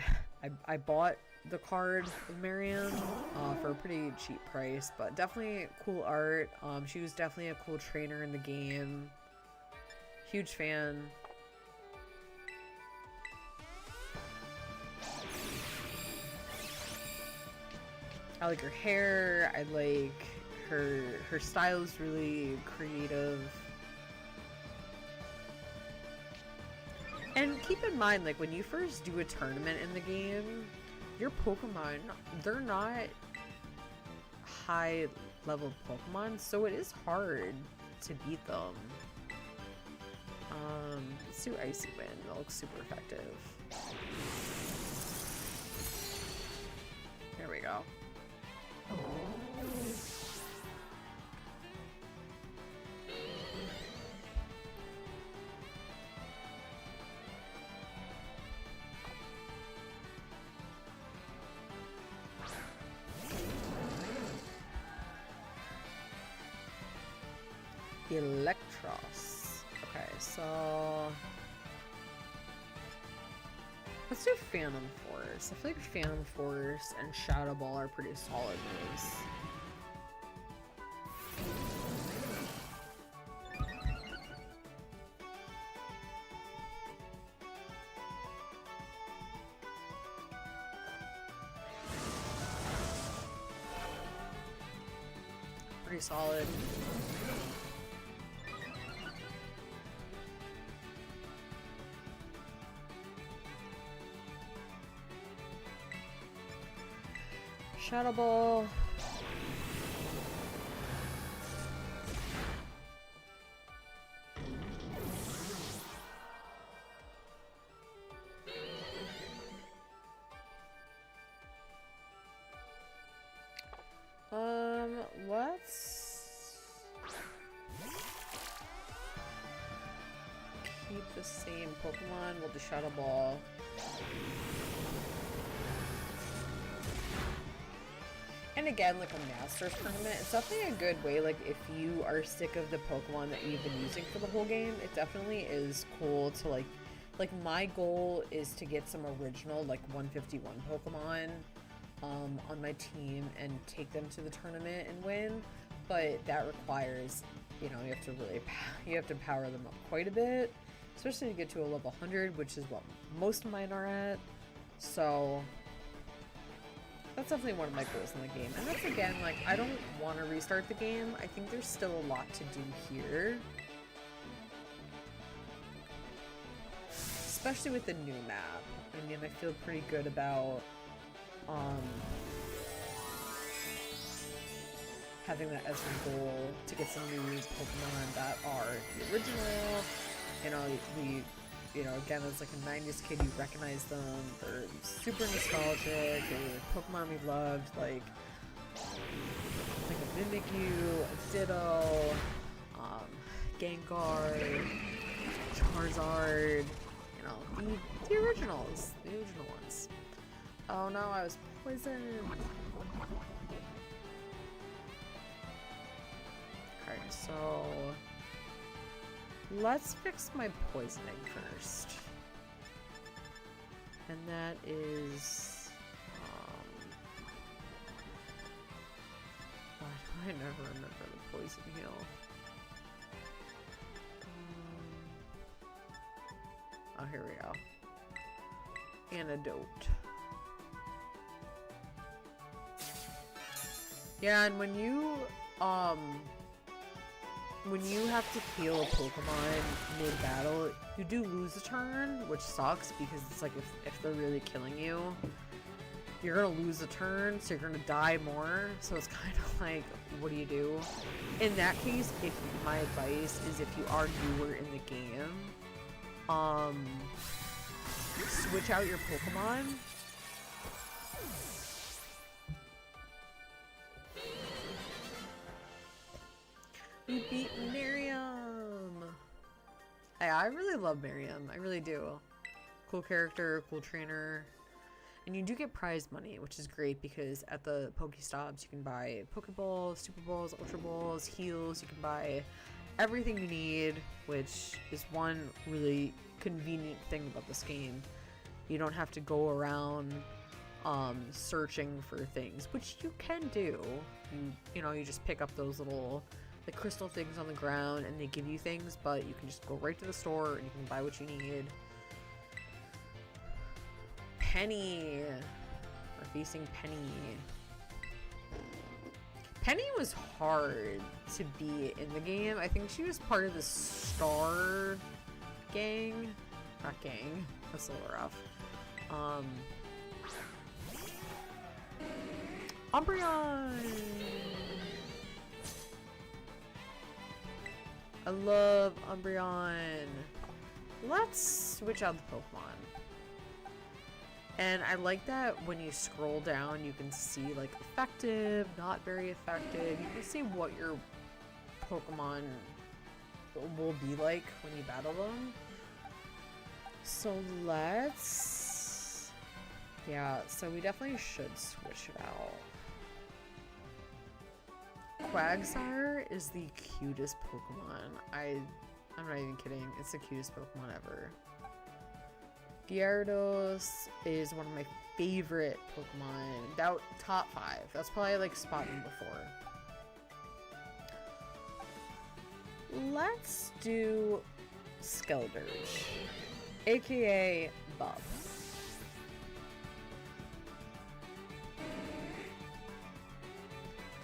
Speaker 1: I bought the card of Marianne for a pretty cheap price, but definitely cool art. She was definitely a cool trainer in the game. Huge fan. I like her hair. I like her style is really creative. And keep in mind, like, when you first do a tournament in the game, your Pokemon, they're not high-level Pokemon, so it is hard to beat them. Let's do Icy Wind. That looks super effective. There we go. Electros. Okay, so let's do Phantom Force. I feel like Phantom Force and Shadow Ball are pretty solid moves. Pretty solid. Shadow Ball. Let's keep the same Pokemon. We'll do Shadow Ball. And again, like a Masters tournament, it's definitely a good way, like, if you are sick of the Pokemon that you've been using for the whole game, it definitely is cool to, like, my goal is to get some original, like, 151 Pokemon on my team and take them to the tournament and win, but that requires, you know, you have to power them up quite a bit, especially to get to a level 100, which is what most of mine are at, so that's definitely one of my goals in the game. And that's, again, like, I don't want to restart the game. I think there's still a lot to do here. Especially with the new map. I mean, I feel pretty good about, having that as your goal to get some new Pokemon that are the original. You know, again, as like a 90s kid, you recognize them. They're super nostalgic. They're Pokemon we loved, like a Mimikyu, a Ditto, Gengar, Charizard, you know, the originals, the original ones. Oh no, I was poisoned. Okay, so let's fix my poisoning first. And that is, why do I never remember the poison heal? Oh, here we go. Antidote. Yeah, and when you have to heal a Pokemon mid-battle, you do lose a turn, which sucks because it's like if they're really killing you, you're gonna lose a turn, so you're gonna die more. So it's kind of like, what do you do? In that case, my advice is if you are newer in the game, switch out your Pokemon. We beat Miriam! I really love Miriam. I really do. Cool character, cool trainer. And you do get prize money, which is great because at the Pokestops you can buy Pokeballs, Super Balls, Ultra Balls, heals. You can buy everything you need, which is one really convenient thing about this game. You don't have to go around searching for things, which you can do. You know, you just pick up those little crystal things on the ground and they give you things, but you can just go right to the store and you can buy what you need. Penny! We're facing Penny. Penny was hard to be in the game. I think she was part of the Star gang. Not gang. That's a little rough. Umbreon! I love Umbreon. Let's switch out the Pokemon. And I like that when you scroll down, you can see like effective, not very effective. You can see what your Pokemon will be like when you battle them. So let's... yeah, so we definitely should switch it out. Quagsire is the cutest Pokemon. I'm not even kidding. It's the cutest Pokemon ever. Gyarados is one of my favorite Pokemon. That top 5. That's probably like spot number 4. Let's do Skeldurge, aka Bub.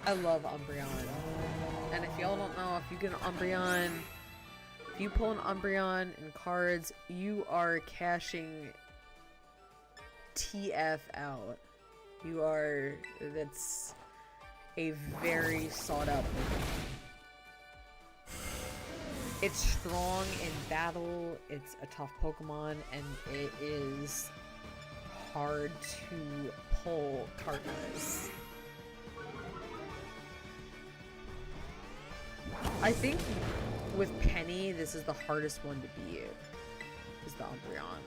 Speaker 1: I love Umbreon. And if y'all don't know, if you get an Umbreon, if you pull an Umbreon in cards, you are cashing TF out. You are, that's a very sought out Pokemon. It's strong in battle, it's a tough Pokemon, and it is hard to pull card-wise. I think with Penny, this is the hardest one to beat, is the Umbreon.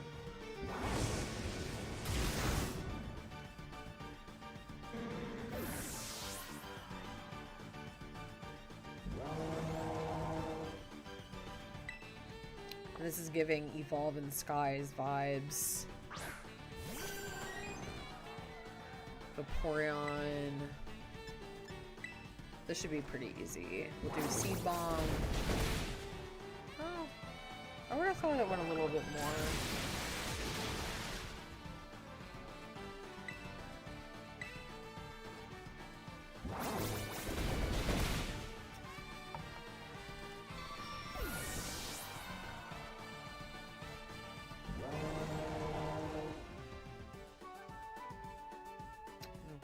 Speaker 1: And this is giving Evolve in Skies vibes. Vaporeon. This should be pretty easy. We'll do Seed Bomb. Oh, I would have thought it went a little bit more.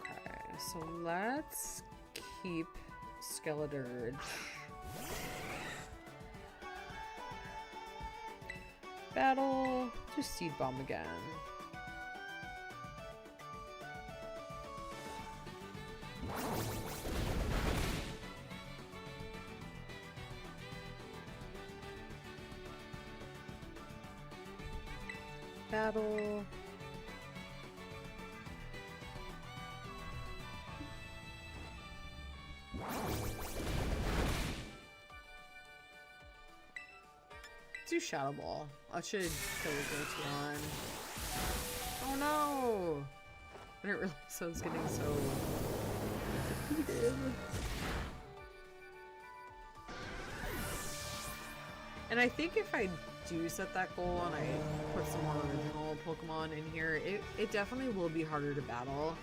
Speaker 1: Okay, so let's keep Skeletor. Battle. Do Seed Bomb again. Battle. Do Shadow Ball. I should kill Grotion. Oh no! I didn't realize I was getting so defeated. And I think if I do set that goal and I put some more original Pokemon in here, it definitely will be harder to battle.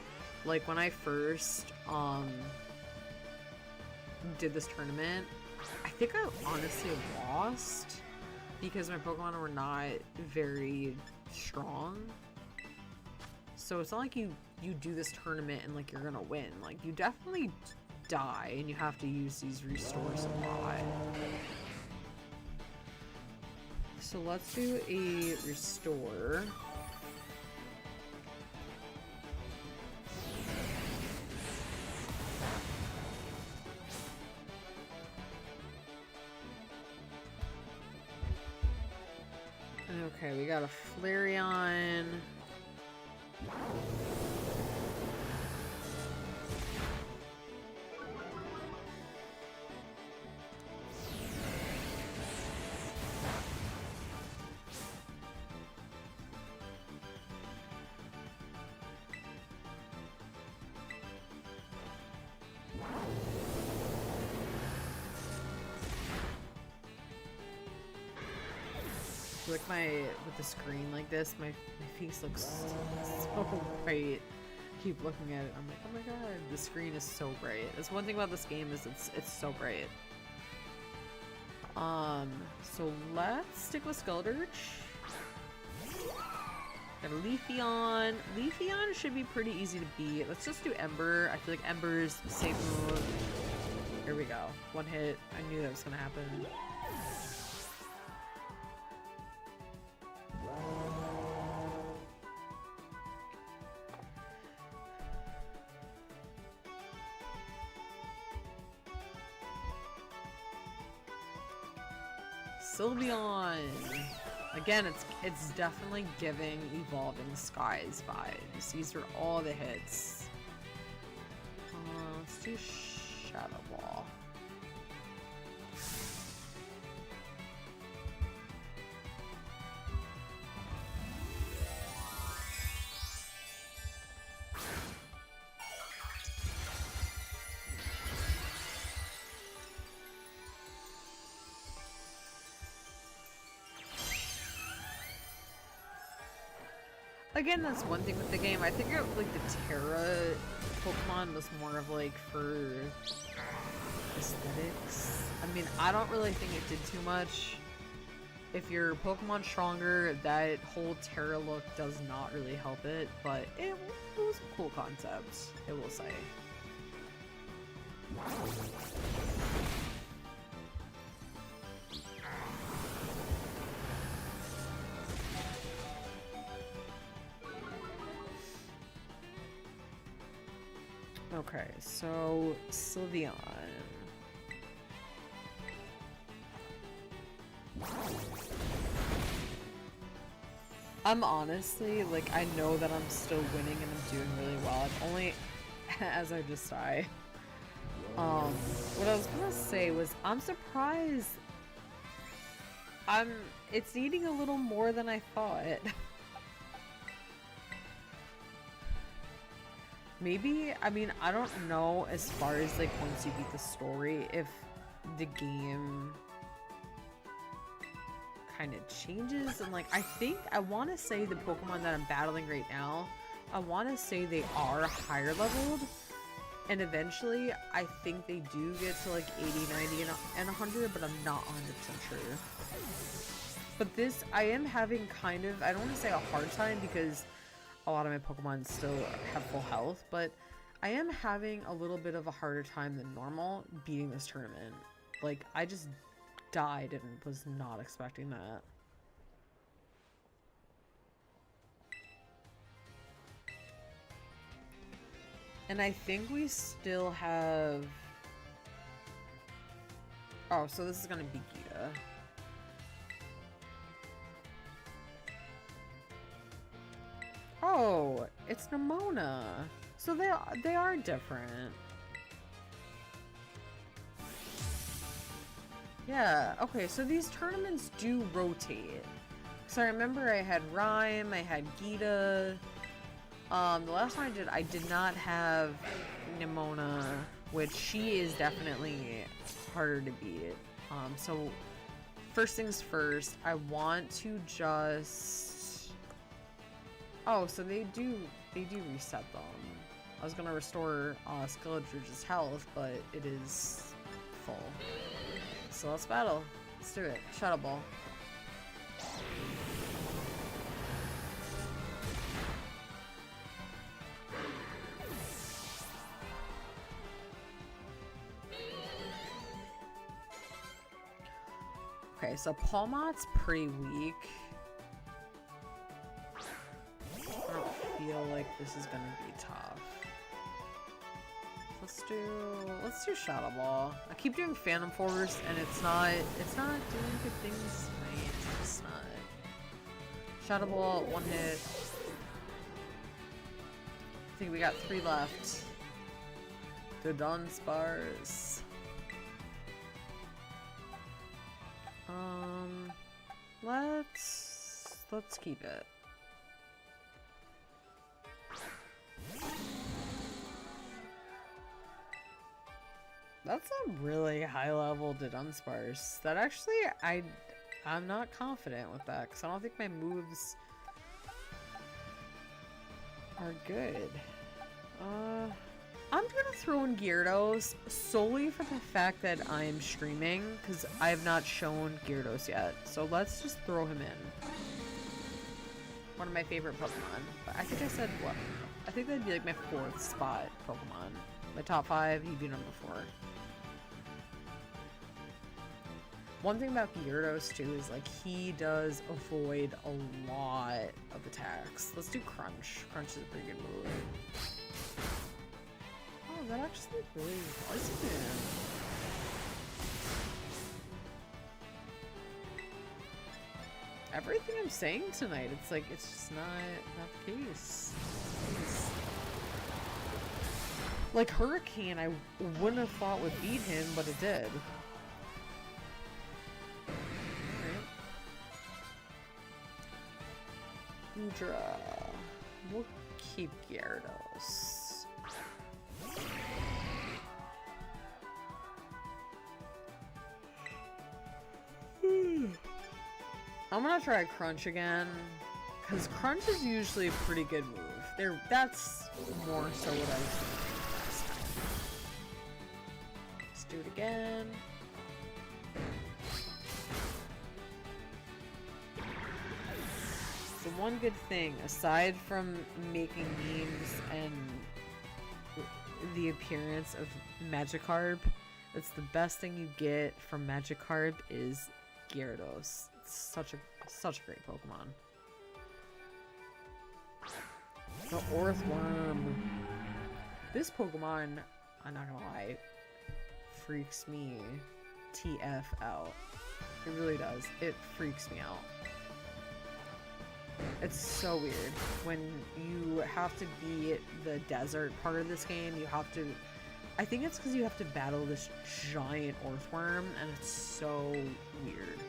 Speaker 1: Like when I first did this tournament, I think I honestly lost because my Pokemon were not very strong. So it's not like you do this tournament and like you're gonna win. Like you definitely die and you have to use these restores a lot. So let's do a restore. Okay, we got a Flareon. Like with the screen like this, my face looks so bright. Keep looking at it, I'm like, oh my god, the screen is so bright. That's one thing about this game is it's so bright. So let's stick with Skeletor. Got a Leafeon. Leafeon should be pretty easy to beat. Let's just do Ember. I feel like Ember's safe move. Here we go. One hit. I knew that was gonna happen. Sylveon! Again, it's definitely giving Evolving Skies vibes. These are all the hits. Let's do Shadow Ball. Again, that's one thing with the game. I think like the Tera Pokemon was more of like for aesthetics. I mean, I don't really think it did too much. If your Pokemon's stronger, that whole Tera look does not really help it, but it was a cool concept, I will say. Okay, so Sylveon. I'm honestly, like, I know that I'm still winning and I'm doing really well. It's only as I just die. What I was gonna say was, I'm surprised. It's eating a little more than I thought. Maybe, I mean, I don't know as far as, like, once you beat the story, if the game kind of changes, and, like, I want to say the Pokemon that I'm battling right now, I want to say they are higher leveled, and eventually, I think they do get to, like, 80, 90, and 100, but I'm not 100% sure. But this, I am having kind of, I don't want to say a hard time, because a lot of my Pokemon still have full health, but I am having a little bit of a harder time than normal beating this tournament. Like, I just died and was not expecting that. And I think we still have... Oh, so this is gonna be Gita. Oh, it's Nimona. So they are different. Yeah, okay, so these tournaments do rotate. So I remember I had Rhyme, I had Gita. The last one I did not have Nimona, which she is definitely harder to beat. So first things first, I want to just... Oh, so they do reset them. I was gonna restore Scarlet's health, but it is full. So let's battle. Let's do it. Shadow Ball. Okay, so Palmot's pretty weak. I don't feel like this is gonna be tough. Let's do Shadow Ball. I keep doing Phantom Force and it's not doing good things tonight. It's just not. Shadow Ball, one hit. I think we got 3 left. The Dunsparce. Let's keep it. That's a really high level to Dunsparce. That actually, I'm not confident with that because I don't think my moves are good. I'm gonna throw in Gyarados solely for the fact that I'm streaming because I have not shown Gyarados yet. So let's just throw him in. One of my favorite Pokemon. But I think I said what? I think that'd be like my 4th spot Pokemon. My top 5, he'd be number 4. One thing about Gyarados too is like he does avoid a lot of attacks. Let's do Crunch. Crunch is a pretty good move. Oh, that actually really wasn't it. Everything I'm saying tonight, it's like it's just not the case. Jeez. Like Hurricane, I wouldn't have thought would beat him, but it did. Udra. We'll keep Gyarados. I'm gonna try Crunch again, because Crunch is usually a pretty good move. That's more so what I was thinking last time. Let's do it again. The one good thing, aside from making memes and the appearance of Magikarp, that's the best thing you get from Magikarp is Gyarados. It's such a great Pokemon. The Orthworm. This Pokemon, I'm not gonna lie, freaks me TF out. It really does. It freaks me out. It's so weird. When you have to beat the desert part of this game, you have to... I think it's because you have to battle this giant Orthworm, and it's so weird.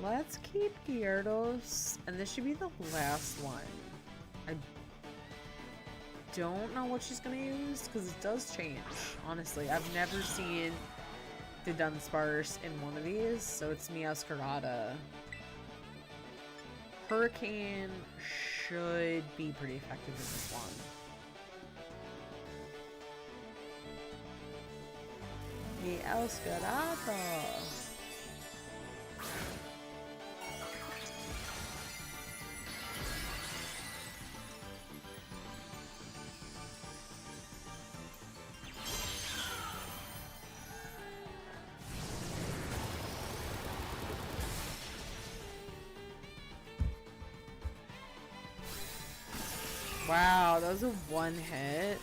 Speaker 1: Let's keep Gyarados, and this should be the last one. I don't know what she's gonna use, because it does change, honestly. I've never seen the Dunsparce in one of these, so it's Meowscarada. Hurricane should be pretty effective in this one. Mi Escarato. Wow, that was a one hit.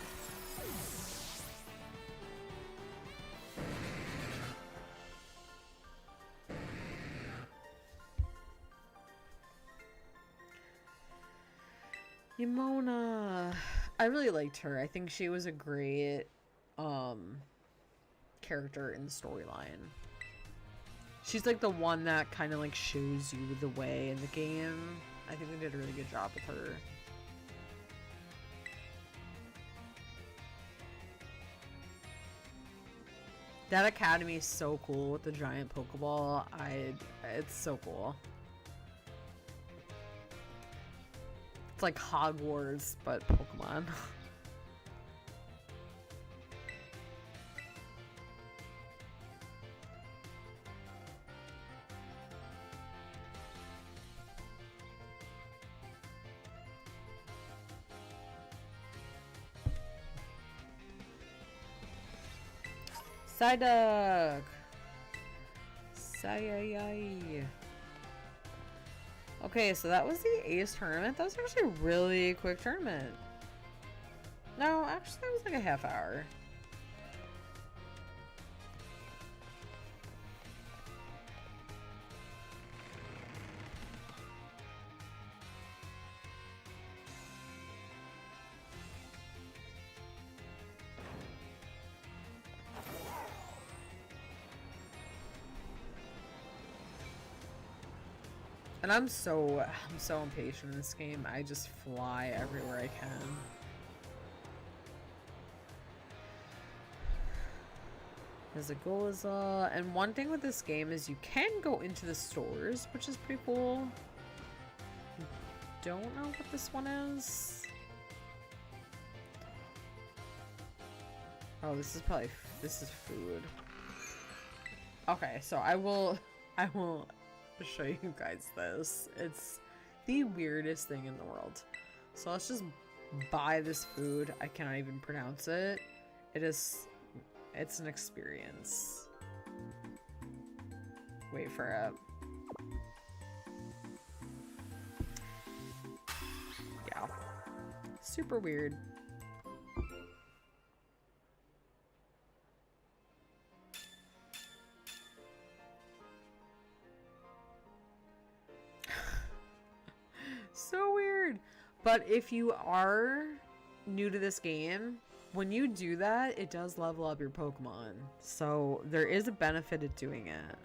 Speaker 1: Yamona. I really liked her. I think she was a great character in the storyline. She's like the one that kind of like shows you the way in the game. I think they did a really good job with her. That academy is so cool with the giant Pokeball. It's so cool. It's like Hogwarts, but Pokemon. Psyduck! Psy. Okay, so that was the Ace tournament. That was actually a really quick tournament. No, actually that was like a half hour. And I'm so impatient in this game. I just fly everywhere I can. There's a Goliath, and one thing with this game is you can go into the stores, which is pretty cool. Don't know what this one is. Oh, this is food. Okay, so I will show you guys this. It's the weirdest thing in the world. So let's just buy this food. I cannot even pronounce it. It's an experience. Wait for it. Yeah. Super weird. So weird. But if you are new to this game, when you do that, it does level up your Pokemon. So there is a benefit of doing it.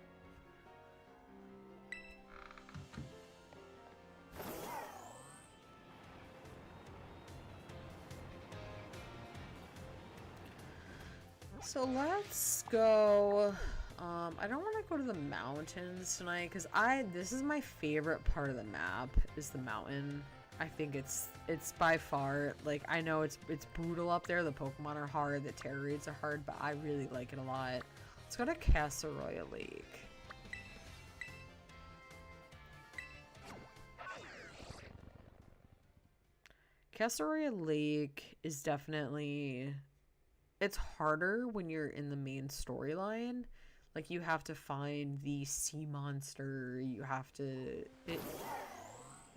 Speaker 1: So let's go. I don't want to go to the mountains tonight because this is my favorite part of the map is the mountain. I think it's by far, like, I know it's brutal up there. The Pokemon are hard, the Tera raids are hard, but I really like it a lot. Let's go to Casaroya Lake. Casaroya Lake is definitely, it's harder when you're in the main storyline. Like, you have to find the sea monster, you have to,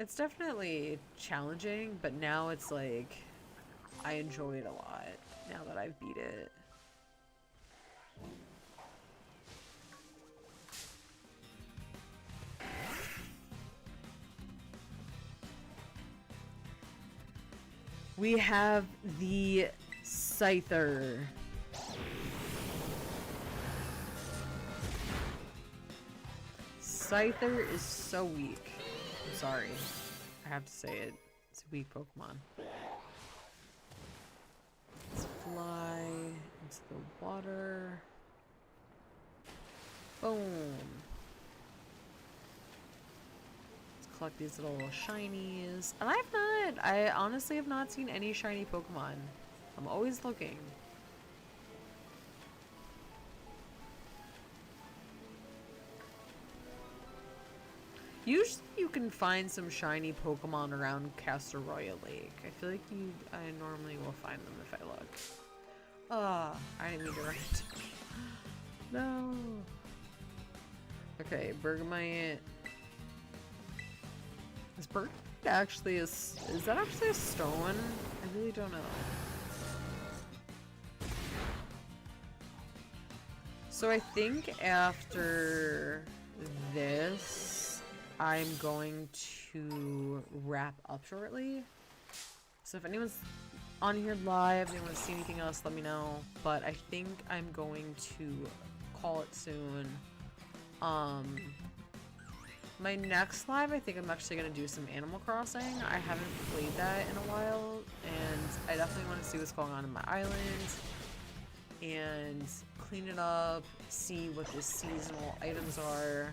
Speaker 1: it's definitely challenging, but now it's like, I enjoy it a lot now that I've beat it. We have the Scyther. Scyther is so weak. I'm sorry. I have to say it. It's a weak Pokemon. Let's fly into the water. Boom. Let's collect these little shinies. And I honestly have not seen any shiny Pokemon. I'm always looking. Usually you can find some shiny Pokemon around Castaroya Lake. I feel like I normally will find them if I look. I didn't mean to write. No. Okay, Bergamite. Is Bergamite actually is that actually a stone? I really don't know. So I think after this, I'm going to wrap up shortly. So if anyone's on here live, they want to see anything else, let me know. But I think I'm going to call it soon. My next live, I think I'm actually going to do some Animal Crossing. I haven't played that in a while, and I definitely want to see what's going on in my island. And clean it up, see what the seasonal items are,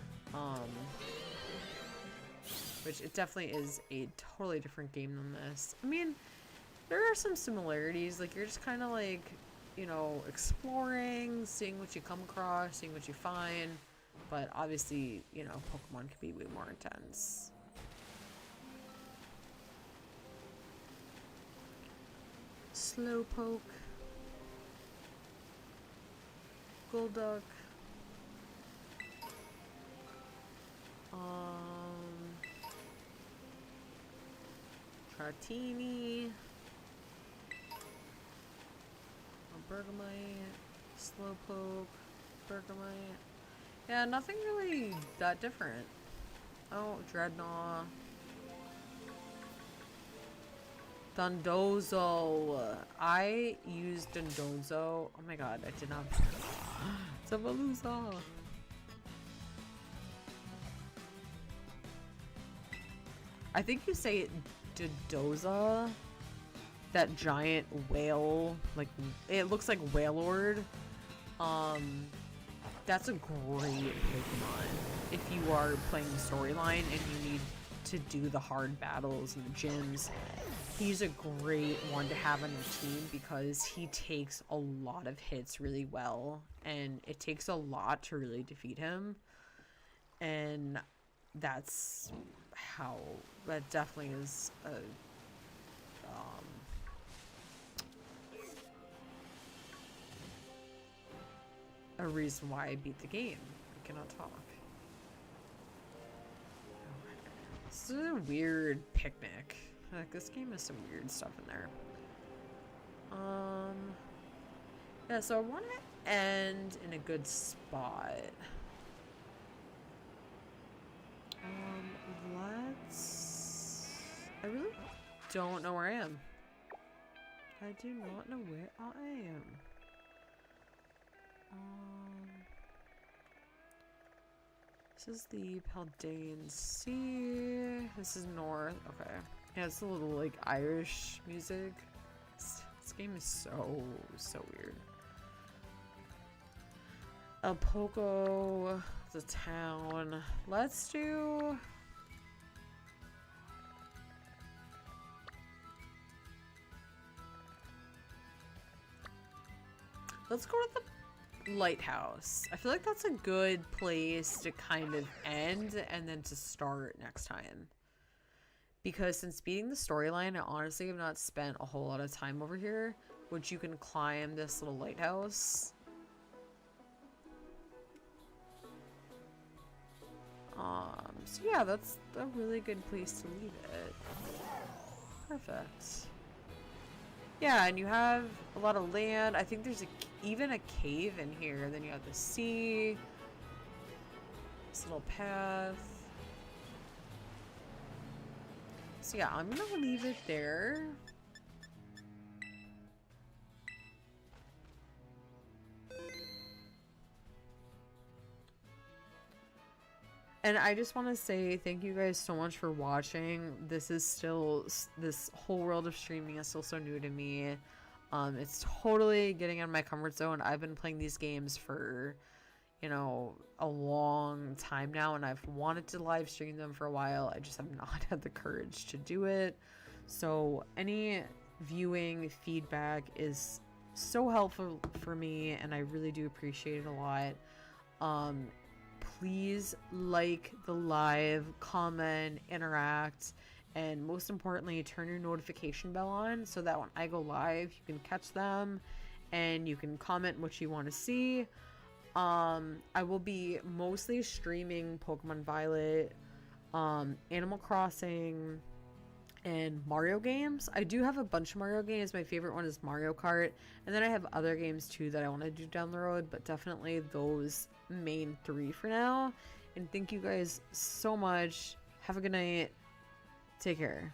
Speaker 1: which it definitely is a totally different game than this. I mean, there are some similarities, like you're just kind of like, you know, exploring, seeing what you come across, seeing what you find, but obviously, you know, Pokemon can be way more intense. Slowpoke. Golduck. Tratini. Bergamite. Slowpoke. Bergamite. Yeah, nothing really that different. Oh, Dreadnought. Dondozo. I used Dondozo. Oh my god, I did not. Zabaluza. I think you say it Dondoza. That giant whale, like it looks like Wailord. That's a great Pokemon if you are playing the storyline and you need to do the hard battles and the gyms. He's a great one to have on your team because he takes a lot of hits really well, and it takes a lot to really defeat him. And that's how that definitely is a reason why I beat the game. I cannot talk. This is a weird picnic. Like, this game has some weird stuff in there. Yeah, so I want to end in a good spot. I really don't know where I am. I do not know where I am. This is the Paldean Sea. This is north. Okay. Yeah, it's a little like Irish music. This game is so weird. El Poco, the town. Let's go to the lighthouse. I feel like that's a good place to kind of end and then to start next time. Because since beating the storyline, I honestly have not spent a whole lot of time over here, which you can climb this little lighthouse. So yeah, that's a really good place to leave it. Perfect. Yeah, and you have a lot of land. I think there's even a cave in here. Then you have the sea. This little path. So yeah, I'm gonna leave it there. And I just want to say thank you guys so much for watching. This whole world of streaming is still so new to me. It's totally getting out of my comfort zone. I've been playing these games for, you know, a long time now, and I've wanted to live stream them for a while. I just have not had the courage to do it. So any viewing feedback is so helpful for me, and I really do appreciate it a lot. please like the live, comment, interact, and most importantly, turn your notification bell on so that when I go live, you can catch them and you can comment what you want to see. I will be mostly streaming Pokemon Violet, Animal Crossing, and Mario games. I do have a bunch of Mario games. My favorite one is Mario Kart, and then I have other games too that I want to do down the road, but definitely those main 3 for now. And thank you guys so much. Have a good night. Take care.